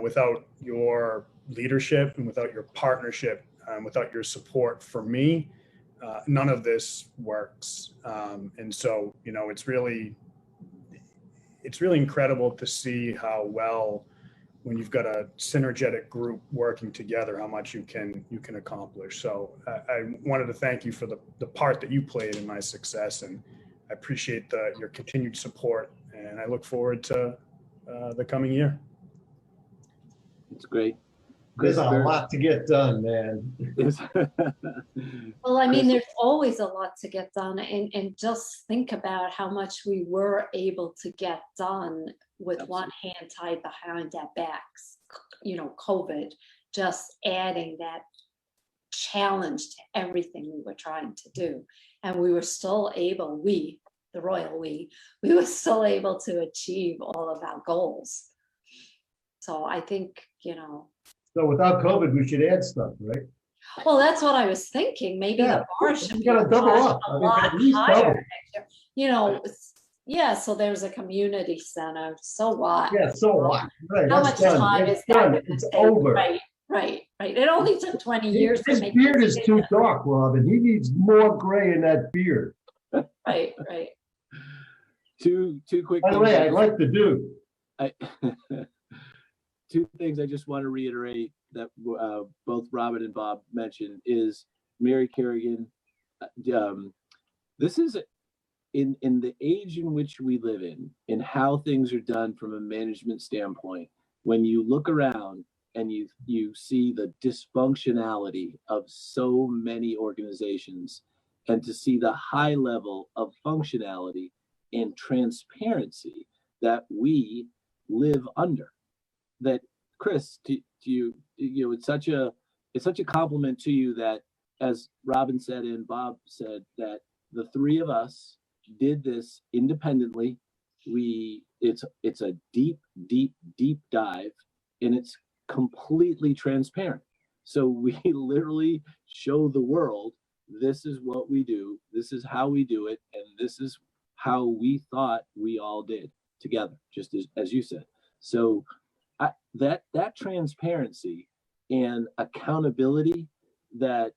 Speaker 3: without your leadership and without your partnership, without your support for me, none of this works. And so, it's really incredible to see how well, when you've got a synergetic group working together, how much you can accomplish. So I wanted to thank you for the part that you played in my success, and I appreciate your continued support, and I look forward to the coming year.
Speaker 1: It's great.
Speaker 5: There's a lot to get done, man.
Speaker 2: Well, I mean, there's always a lot to get done, and just think about how much we were able to get done with one hand tied behind our backs. COVID, just adding that challenge to everything we were trying to do. And we were still able, the royal we were still able to achieve all of our goals. So I think,
Speaker 5: So without COVID, we should add stuff, right?
Speaker 2: well, that's what I was thinking. Maybe the bar should be
Speaker 5: gotta double up.
Speaker 2: a
Speaker 5: I mean,
Speaker 2: lot
Speaker 5: at least
Speaker 2: higher
Speaker 5: double.
Speaker 2: next year. Yeah, so there's a community center. So what?
Speaker 5: Yeah, so what? Right,
Speaker 2: How
Speaker 5: that's
Speaker 2: much
Speaker 5: done.
Speaker 2: time
Speaker 5: It's
Speaker 2: is that
Speaker 5: done.
Speaker 2: gonna
Speaker 5: It's
Speaker 2: take?
Speaker 5: over.
Speaker 2: Right. It only took 20 years to
Speaker 5: His
Speaker 2: make
Speaker 5: beard
Speaker 2: this
Speaker 5: is too
Speaker 2: decision.
Speaker 5: dark, Robin. He needs more gray in that beard.
Speaker 2: Right.
Speaker 1: Two quick
Speaker 5: By the
Speaker 1: things.
Speaker 5: way, I like the dude.
Speaker 1: Two things I just want to reiterate that both Robin and Bob mentioned is Mary Kerrigan. This is in the age in which we live in how things are done from a management standpoint. When you look around and you see the dysfunctionality of so many organizations, and to see the high level of functionality and transparency that we live under, that Chris, to you, it's such a compliment to you that, as Robin said and Bob said, that the three of us did this independently. It's a deep dive, and it's completely transparent. So we literally show the world, this is what we do, this is how we do it, and this is how we thought we all did together, just as you said. So that transparency and accountability, that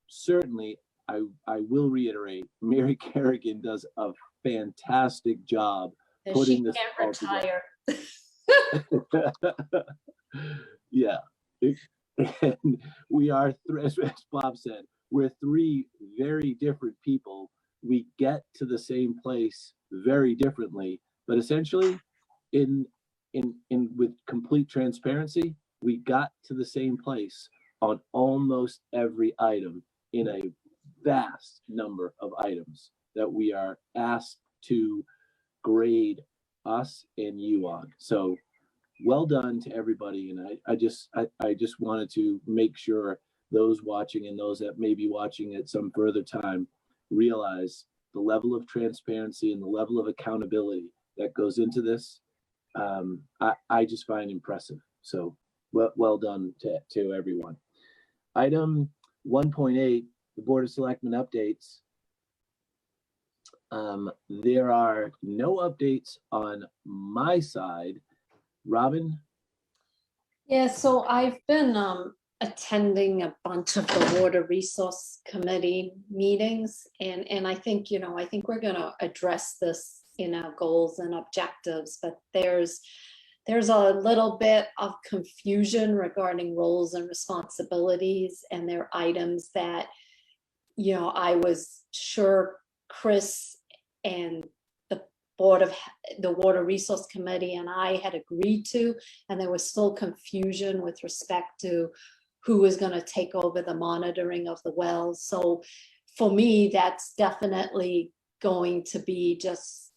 Speaker 1: certainly I will reiterate, Mary Kerrigan does a fantastic job putting this all together. Yeah. And we are, as Bob said, we're three very different people. We get to the same place very differently, but essentially in with complete transparency, we got to the same place on almost every item in a vast number of items that we are asked to grade us and you on. So well done to everybody. And I just wanted to make sure those watching and those that may be watching at some further time realize the level of transparency and the level of accountability that goes into this, I just find impressive. So well done to everyone. Item 1.8, the Board of Selectmen updates. There are no updates on my side. Robin?
Speaker 2: Yeah, so I've been attending a bunch of the Water Resource Committee meetings, and I think, I think we're gonna address this in our goals and objectives, but there's a little bit of confusion regarding roles and responsibilities, and there are items that, I was sure Chris and the Water Resource Committee and I had agreed to, and there was still confusion with respect to who was going to take over the monitoring of the wells. So for me, that's definitely going to be just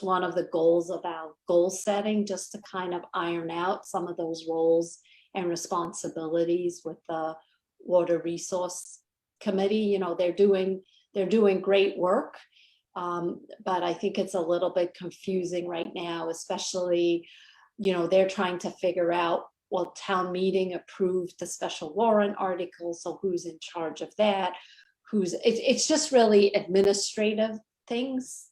Speaker 2: one of the goals of our goal setting, just to kind of iron out some of those roles and responsibilities with the Water Resource Committee. They're doing great work. But I think it's a little bit confusing right now, especially, they're trying to figure out, well, town meeting approved the special warrant article, so who's in charge of that? It's just really administrative things,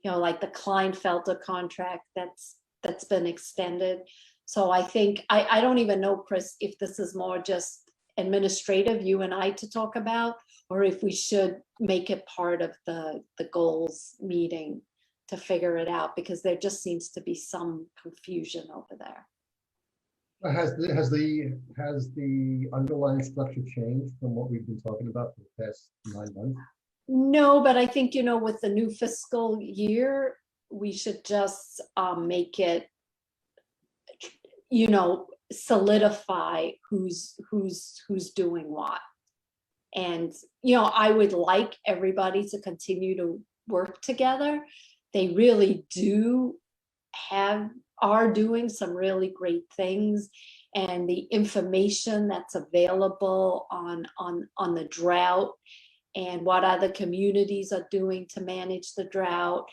Speaker 2: like the Kleinfelter contract that's been extended. So I think, I don't even know, Chris, if this is more just administrative, you and I to talk about, or if we should make it part of the goals meeting to figure it out, because there just seems to be some confusion over there.
Speaker 5: Has the underlying structure changed from what we've been talking about for the past 9 months?
Speaker 2: No, but I think, with the new fiscal year, we should just make it, solidify who's doing what. And, I would like everybody to continue to work together. They really are doing some really great things. And the information that's available on the drought and what other communities are doing to manage the drought.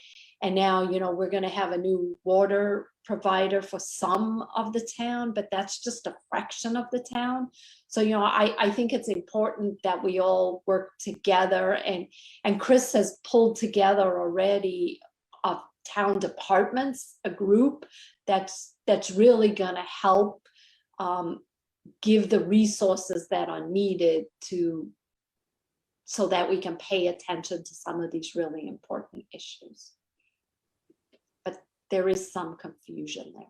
Speaker 2: And now, we're going to have a new water provider for some of the town, but that's just a fraction of the town. So, I think it's important that we all work together, and Chris has pulled together already of town departments, a group that's really going to help give the resources that are needed so that we can pay attention to some of these really important issues. But there is some confusion there.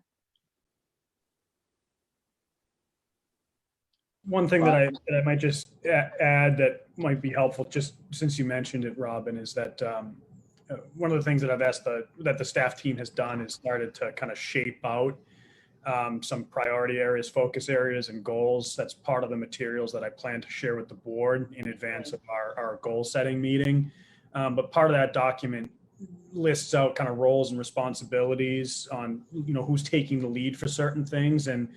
Speaker 3: One thing that I might just add that might be helpful, just since you mentioned it, Robin, is that one of the things that I've asked that the staff team has done is started to kind of shape out some priority areas, focus areas, and goals. That's part of the materials that I plan to share with the board in advance of our goal setting meeting. But part of that document lists out kind of roles and responsibilities on, who's taking the lead for certain things. And,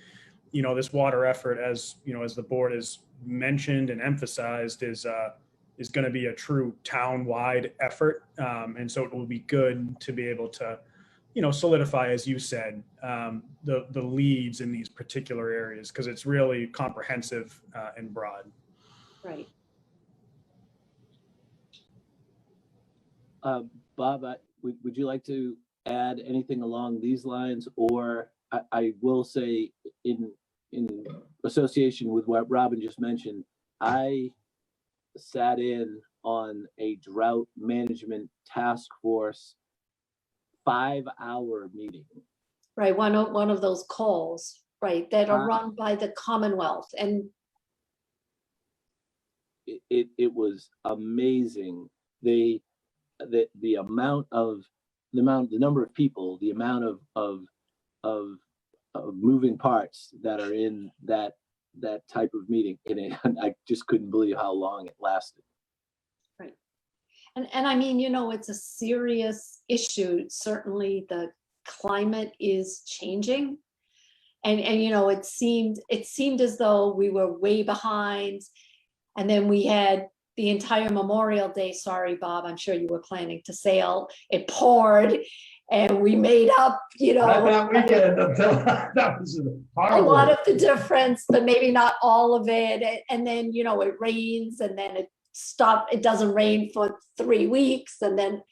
Speaker 3: this water effort, as the board has mentioned and emphasized, is going to be a true town-wide effort. And so it will be good to be able to, solidify, as you said, the leads in these particular areas, because it's really comprehensive and broad.
Speaker 2: Right.
Speaker 1: Bob, would you like to add anything along these lines? Or I will say, in association with what Robin just mentioned, I sat in on a drought management task force 5-hour meeting.
Speaker 2: Right, one of those calls, right, that are run by the Commonwealth, and
Speaker 1: it was amazing. The number of people, the amount of moving parts that are in that type of meeting, and I just couldn't believe how long it lasted.
Speaker 2: right. And I mean, it's a serious issue. Certainly the climate is changing. And it seemed as though we were way behind. And then we had the entire Memorial Day, sorry, Bob, I'm sure you were planning to sail. It poured and we made up,
Speaker 5: That weekend until that was
Speaker 2: a
Speaker 5: horrible.
Speaker 2: lot of the difference, but maybe not all of it. And then, it rains and then it doesn't rain for 3 weeks. And then,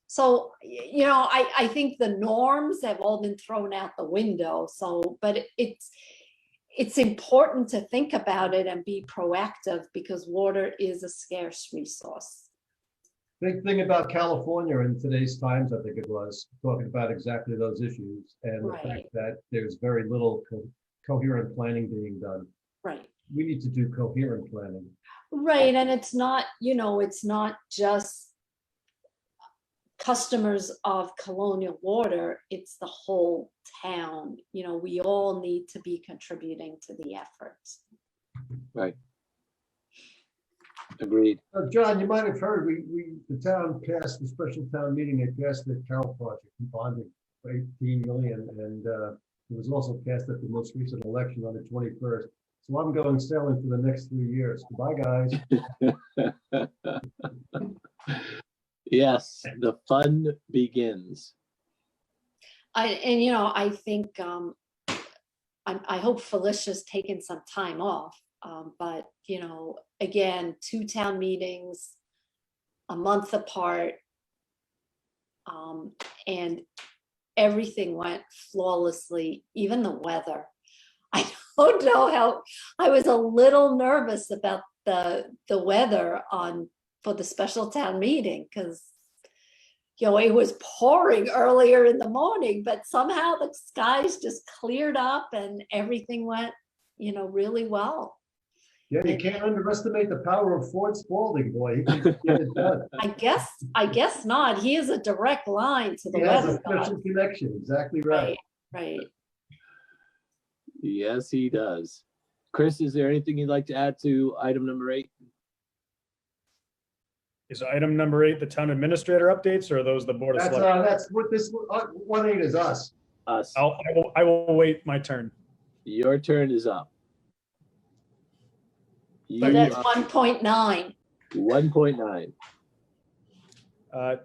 Speaker 2: so, I think the norms have all been thrown out the window. So, but it's important to think about it and be proactive because water is a scarce resource.
Speaker 5: Big thing about California in today's times, I think it was, talking about exactly those issues and the fact that there's very little coherent planning being done.
Speaker 2: Right.
Speaker 5: We need to do coherent planning.
Speaker 2: Right, and it's not, it's not just customers of Colonial Water, it's the whole town. We all need to be contributing to the efforts.
Speaker 1: Right. Agreed.
Speaker 5: John, you might have heard, the town passed the special town meeting, it passed the Carroll project bonding for 18 million, and it was also passed at the most recent election on the 21st. So I'm going sailing for the next 3 years. Goodbye, guys.
Speaker 1: Yes, the fun begins.
Speaker 2: I think I hope Felicia's taken some time off, but again, 2 town meetings a month apart, and everything went flawlessly, even the weather. I don't know how, I was a little nervous about the weather for the special town meeting because it was pouring earlier in the morning, but somehow the skies just cleared up and everything went really well.
Speaker 5: Yeah, you can't underestimate the power of Ford Spalding, boy. He can get it done.
Speaker 2: I guess not. He has a direct line to the
Speaker 5: He has a
Speaker 2: west
Speaker 5: special
Speaker 2: side.
Speaker 5: connection, exactly right.
Speaker 2: Right.
Speaker 1: Yes, he does. Chris, is there anything you'd like to add to item number 8?
Speaker 3: Is item number 8 the town administrator updates, or are those the board of selectmen?
Speaker 5: That's what this 1-8 is us.
Speaker 1: Us.
Speaker 3: I will wait my turn.
Speaker 1: Your turn is up.
Speaker 2: So that's 1.9.
Speaker 1: 1.9.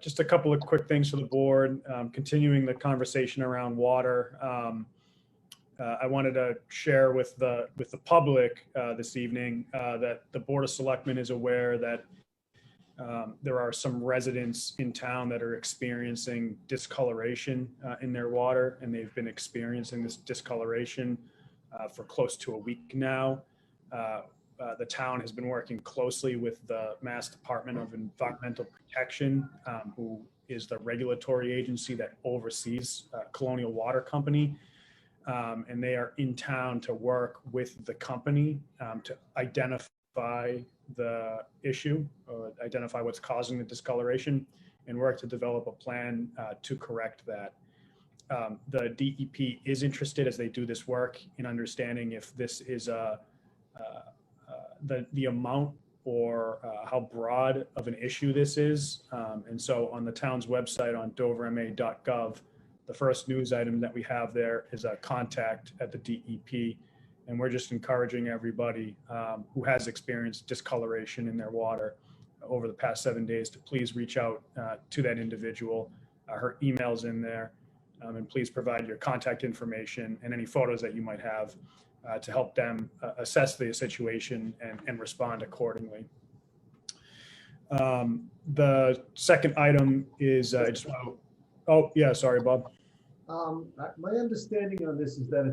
Speaker 3: Just a couple of quick things for the board, continuing the conversation around water. I wanted to share with the public this evening that the Board of Selectmen is aware that there are some residents in town that are experiencing discoloration in their water, and they've been experiencing this discoloration for close to a week now. The town has been working closely with the Mass Department of Environmental Protection, who is the regulatory agency that oversees Colonial Water Company. And they are in town to work with the company to identify the issue, identify what's causing the discoloration, and work to develop a plan to correct that. The DEP is interested, as they do this work, in understanding if this is the amount or how broad of an issue this is. And so on the town's website on doverma.gov, the first news item that we have there is a contact at the DEP. And we're just encouraging everybody who has experienced discoloration in their water over the past 7 days to please reach out to that individual. Her email's in there. And please provide your contact information and any photos that you might have to help them assess the situation and respond accordingly. The second item is oh yeah, sorry, Bob.
Speaker 5: My understanding on this is that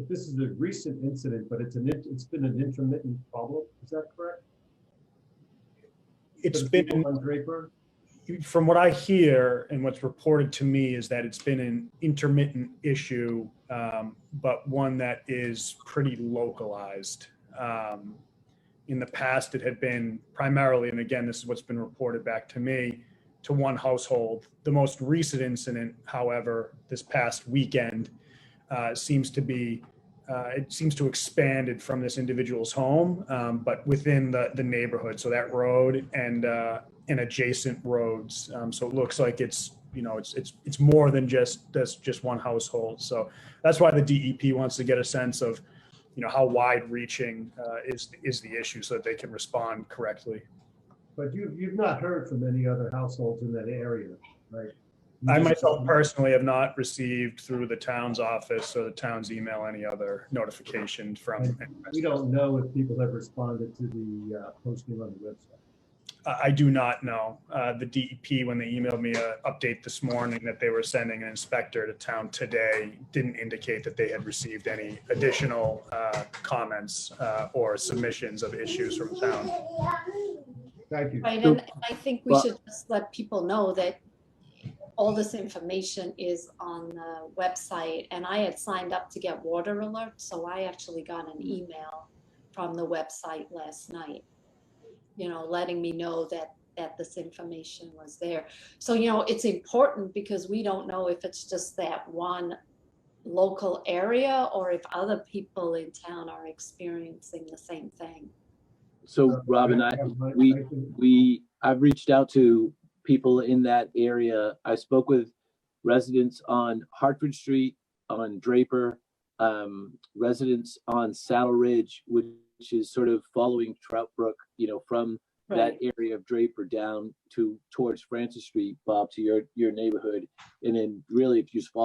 Speaker 5: this is a recent incident, but it's been an intermittent problem. Is that correct?
Speaker 3: It's been
Speaker 5: on Draper.
Speaker 3: From what I hear and what's reported to me is that it's been an intermittent issue, but one that is pretty localized. In the past, it had been primarily, and again, this is what's been reported back to me, to one household. The most recent incident, however, this past weekend, seems to expanded from this individual's home, but within the neighborhood. So that road and adjacent roads. So it looks like it's more than just one household. So that's why the DEP wants to get a sense of how wide reaching is the issue so that they can respond correctly.
Speaker 5: But you've not heard from any other households in that area, right? You
Speaker 3: I
Speaker 5: just-
Speaker 3: myself personally have not received through the town's office or the town's email any other notification from.
Speaker 5: And we don't know if people have responded to the posting on the website.
Speaker 3: I do not know. The DEP, when they emailed me an update this morning that they were sending an inspector to town today, didn't indicate that they had received any additional comments or submissions of issues from town.
Speaker 5: Thank you.
Speaker 2: Right, and I think we
Speaker 1: Well-
Speaker 2: should just let people know that all this information is on the website, and I had signed up to get water alerts, so I actually got an email from the website last night, letting me know that this information was there. So, it's important because we don't know if it's just that one local area or if other people in town are experiencing the same thing.
Speaker 1: So Robin, I've reached out to people in that area. I spoke with residents on Hartford Street, on Draper, residents on Saddle Ridge, which is sort of following Trout Brook, from that area of Draper down towards Francis Street, Bob, to your neighborhood. And then really, if you just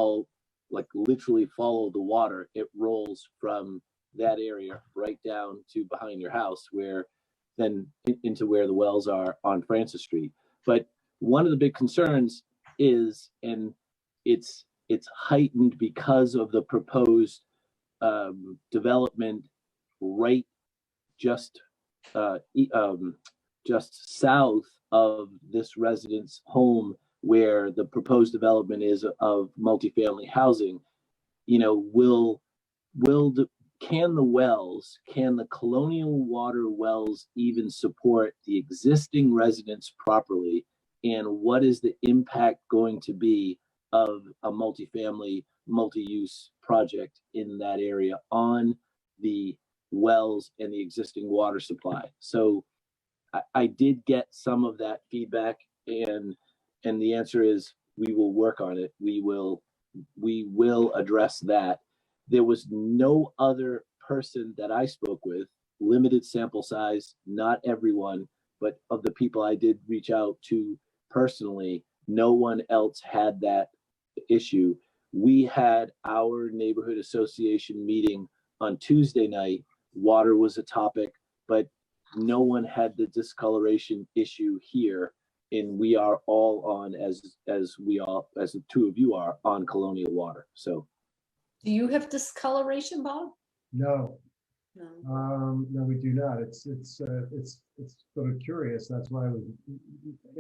Speaker 1: literally follow the water, it rolls from that area right down to behind your house, where then into where the wells are on Francis Street. But one of the big concerns is, and it's heightened because of the proposed development right just south of this resident's home, where the proposed development is of multifamily housing. Can the Colonial Water wells even support the existing residents properly? And what is the impact going to be of a multifamily, multi-use project in that area on the wells and the existing water supply? So I did get some of that feedback, and the answer is we will work on it. We will address that. There was no other person that I spoke with, limited sample size, not everyone, but of the people I did reach out to personally, no one else had that issue. We had our neighborhood association meeting on Tuesday night. Water was a topic, but no one had the discoloration issue here. And we are all on, as the two of you are, on Colonial Water. So.
Speaker 2: Do you have discoloration, Bob?
Speaker 5: No,
Speaker 2: No.
Speaker 5: no, we do not. It's sort of curious. That's why I was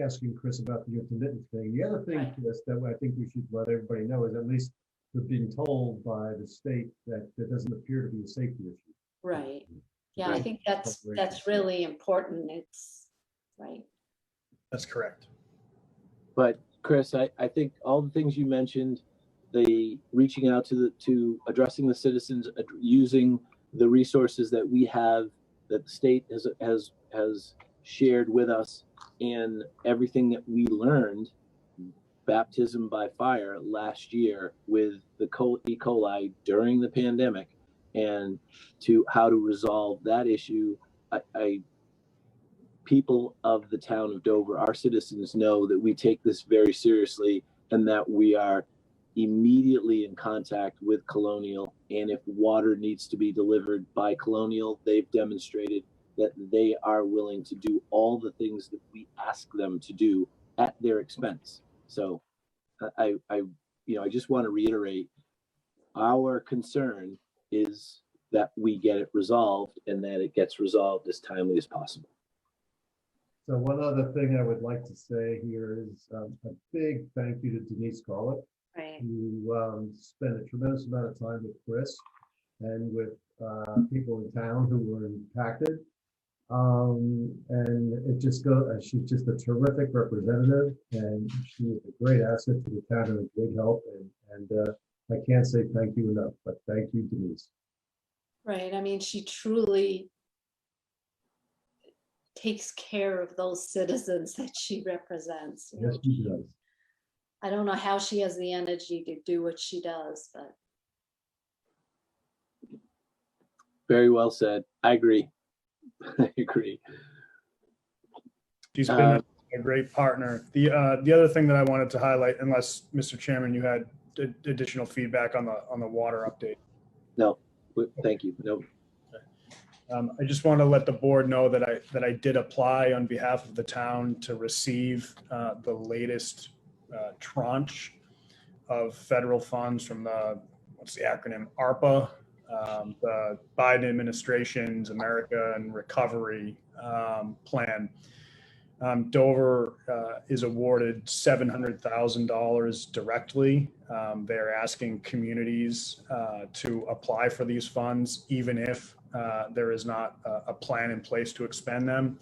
Speaker 5: asking Chris about the intermittent thing. The other thing, Chris, that I think we should let everybody know is at least we're being told by the state that there doesn't appear to be a safety issue.
Speaker 2: Right. Yeah, I
Speaker 1: Right.
Speaker 2: think that's really important. It's right.
Speaker 3: That's correct.
Speaker 1: But Chris, I think all the things you mentioned, the reaching out to addressing the citizens, using the resources that we have, that the state has shared with us, and everything that we learned, baptism by fire last year with the E. coli during the pandemic, and to how to resolve that issue. People of the town of Dover, our citizens, know that we take this very seriously, and that we are immediately in contact with Colonial. And if water needs to be delivered by Colonial, they've demonstrated that they are willing to do all the things that we ask them to do at their expense. So I just want to reiterate, our concern is that we get it resolved, and that it gets resolved as timely as possible.
Speaker 5: So one other thing I would like to say here is a big thank you to Denise Garlick,
Speaker 2: Right.
Speaker 5: who spent a tremendous amount of time with Chris and with people in town who were impacted. And it just goes, she's just a terrific representative, and she is a great asset to the town and a great help. And I can't say thank you enough, but thank you, Denise.
Speaker 2: Right. I mean, she truly takes care of those citizens that she represents.
Speaker 5: Yes, she does.
Speaker 2: I don't know how she has the energy to do what she does, but
Speaker 1: Very well said. I agree. I agree.
Speaker 3: She's been a great partner. The other thing that I wanted to highlight, unless Mr. Chairman, you had additional feedback on the water update.
Speaker 1: No, thank you. No.
Speaker 3: I just want to let the board know that I did apply on behalf of the town to receive the latest tranche of federal funds from what's the acronym, ARPA, the Biden administration's America and Recovery Plan. Dover is awarded $700,000 directly. They're asking communities to apply for these funds, even if there is not a plan in place to expend them.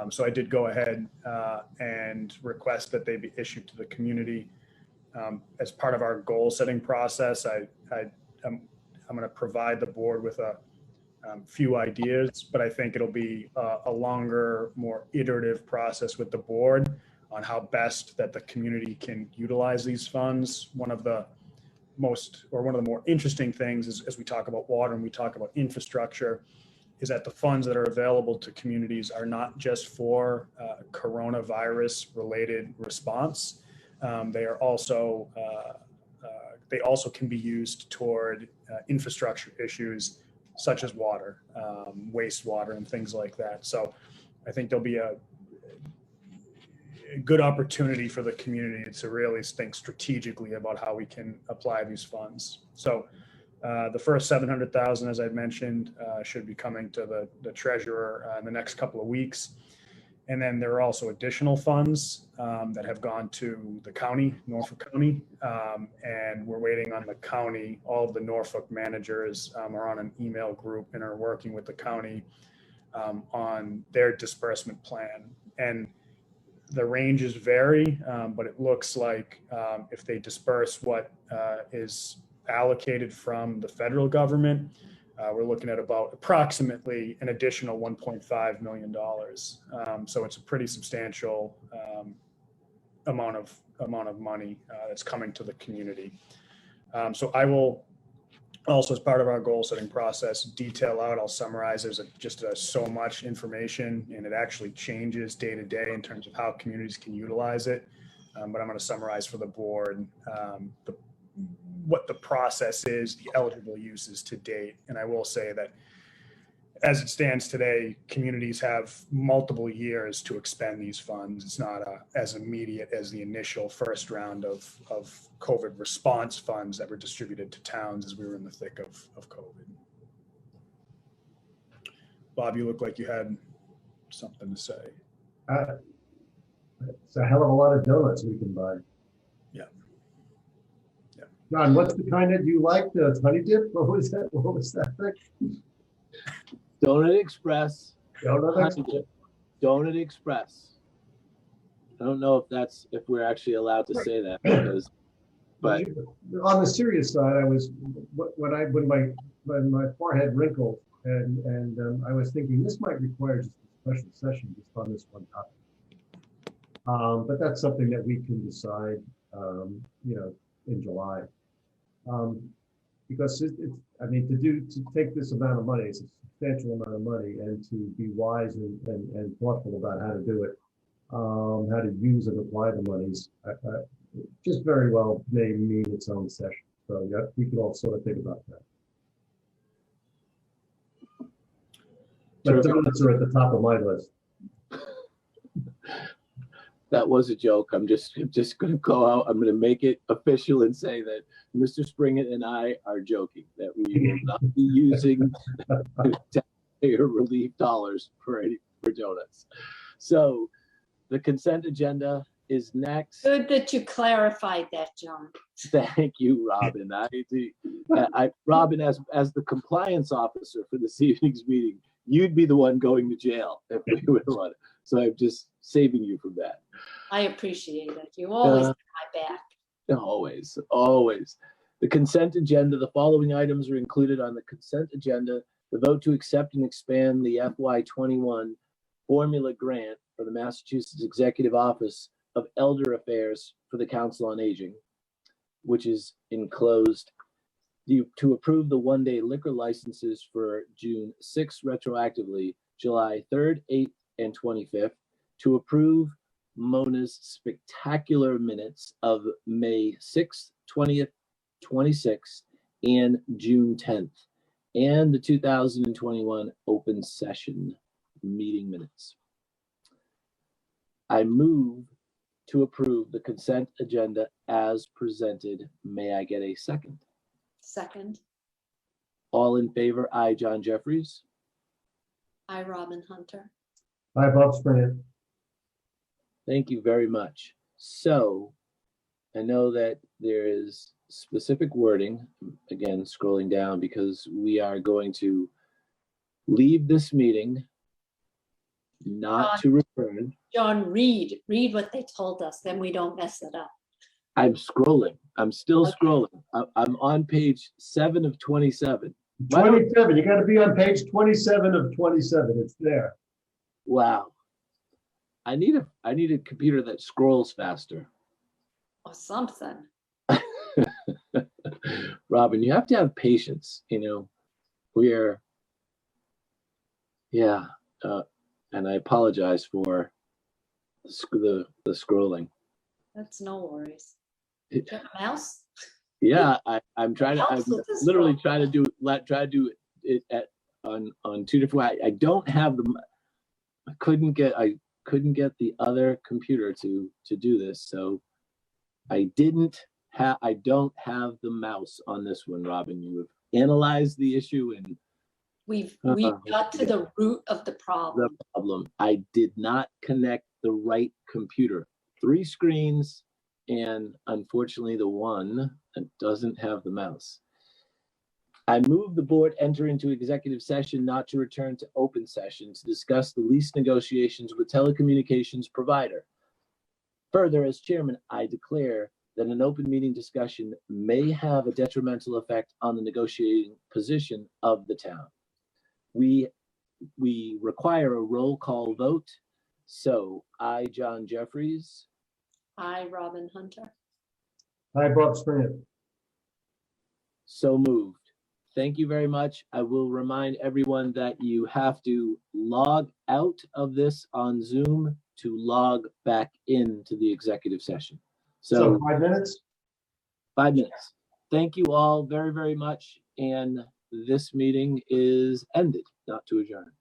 Speaker 3: So I did go ahead and request that they be issued to the community. As part of our goal setting process, I'm going to provide the board with a few ideas, but I think it'll be a longer, more iterative process with the board on how best that the community can utilize these funds. One of the more interesting things is, as we talk about water and we talk about infrastructure, is that the funds that are available to communities are not just for coronavirus related response. They also can be used toward infrastructure issues such as water, wastewater, and things like that. So I think there'll be a good opportunity for the community to really think strategically about how we can apply these funds. So the first 700,000, as I mentioned, should be coming to the treasurer in the next couple of weeks. And then there are also additional funds that have gone to the county, Norfolk County, and we're waiting on the county. All of the Norfolk managers are on an email group and are working with the county on their disbursement plan. And the ranges vary, but it looks like if they disperse what is allocated from the federal government, we're looking at about approximately an additional $1.5 million. So it's a pretty substantial amount of money that's coming to the community. So I will also, as part of our goal setting process, detail out, I'll summarize, there's just so much information and it actually changes day to day in terms of how communities can utilize it. But I'm going to summarize for the board what the process is, the eligible uses to date. And I will say that as it stands today, communities have multiple years to expend these funds. It's not as immediate as the initial first round of COVID response funds that were distributed to towns as we were in the thick of COVID. Bob, you look like you had something to say.
Speaker 5: It's a hell of a lot of donuts we can buy. John, what's the kind that you like? The honey dip? What was that? What was that thing?
Speaker 1: Donut Express.
Speaker 5: Donut
Speaker 1: Express. I don't know if we're actually allowed to say that because, but
Speaker 5: on the serious side, I was when my forehead wrinkled and I was thinking this might require just a special session just on this one topic. But that's something that we can decide, in July. Because to take this amount of money, it's a substantial amount of money, and to be wise and thoughtful about how to do it, how to use and apply the monies, just very well may need its own session. So yeah, we could all sort of think about that. But donuts are at the top of my list.
Speaker 1: that was a joke. I'm just going to go out. I'm going to make it official and say that Mr. Springett and I are joking, that we will not be using taxpayer relief dollars for donuts. So the consent agenda is next.
Speaker 2: Good that you clarified that, John.
Speaker 1: Thank you, Robin. Robin, as the compliance officer for this evening's meeting, you'd be the one going to jail if we would run it. So I'm just saving you from that.
Speaker 2: I appreciate it. You always have my back.
Speaker 1: Always, always. The consent agenda, the following items are included on the consent agenda. The vote to accept and expand the FY21 formula grant for the Massachusetts Executive Office of Elder Affairs for the Council on Aging, which is enclosed To approve the one-day liquor licenses for June 6th retroactively, July 3rd, 8th, and 25th. To approve Mona's spectacular minutes of May 6th, 20th, 26th, and June 10th, and the 2021 open session meeting minutes. I move to approve the consent agenda as presented. May I get a second?
Speaker 2: Second,
Speaker 1: All in favor, aye, John Jeffries.
Speaker 2: I, Robin Hunter.
Speaker 5: Hi, Bob Springer.
Speaker 1: Thank you very much. So I know that there is specific wording, again, scrolling down, because we are going to leave this meeting, not to return.
Speaker 2: John, read what they told us, then we don't mess it up.
Speaker 1: I'm scrolling. I'm still
Speaker 2: Okay.
Speaker 1: scrolling. I'm on page 7 of 27. Why don't-
Speaker 5: 27, you gotta be on page 27 of 27, it's there.
Speaker 1: Wow. I need a computer that scrolls faster.
Speaker 2: Or something.
Speaker 1: Robin, you have to have patience, you know. We're, yeah, and I apologize for the scrolling.
Speaker 2: That's no worries. Do you have a mouse?
Speaker 1: Yeah, I'm
Speaker 2: Helps with this
Speaker 1: literally
Speaker 2: scroll.
Speaker 1: trying to do it on two different ways. I don't have I couldn't get the other computer to do this, so I don't have the mouse on this one, Robin. You have analyzed the issue and
Speaker 2: We've
Speaker 1: Uh-huh.
Speaker 2: got to the root of the
Speaker 1: the
Speaker 2: problem.
Speaker 1: problem. I did not connect the right computer. 3 screens, and unfortunately the one that doesn't have the mouse. I move the board enter into executive session not to return to open session to discuss the lease negotiations with telecommunications provider. Further, as chairman, I declare that an open meeting discussion may have a detrimental effect on the negotiating position of the town. We require a roll call vote. So I, John Jeffries,
Speaker 2: I, Robin Hunter.
Speaker 5: Hi, Bob Springer.
Speaker 1: so moved. Thank you very much. I will remind everyone that you have to log out of this on Zoom to log back into the executive session.
Speaker 5: So
Speaker 1: So
Speaker 5: 5 minutes?
Speaker 1: 5 minutes. Thank you all very, very much. And this meeting is ended, not to adjourn.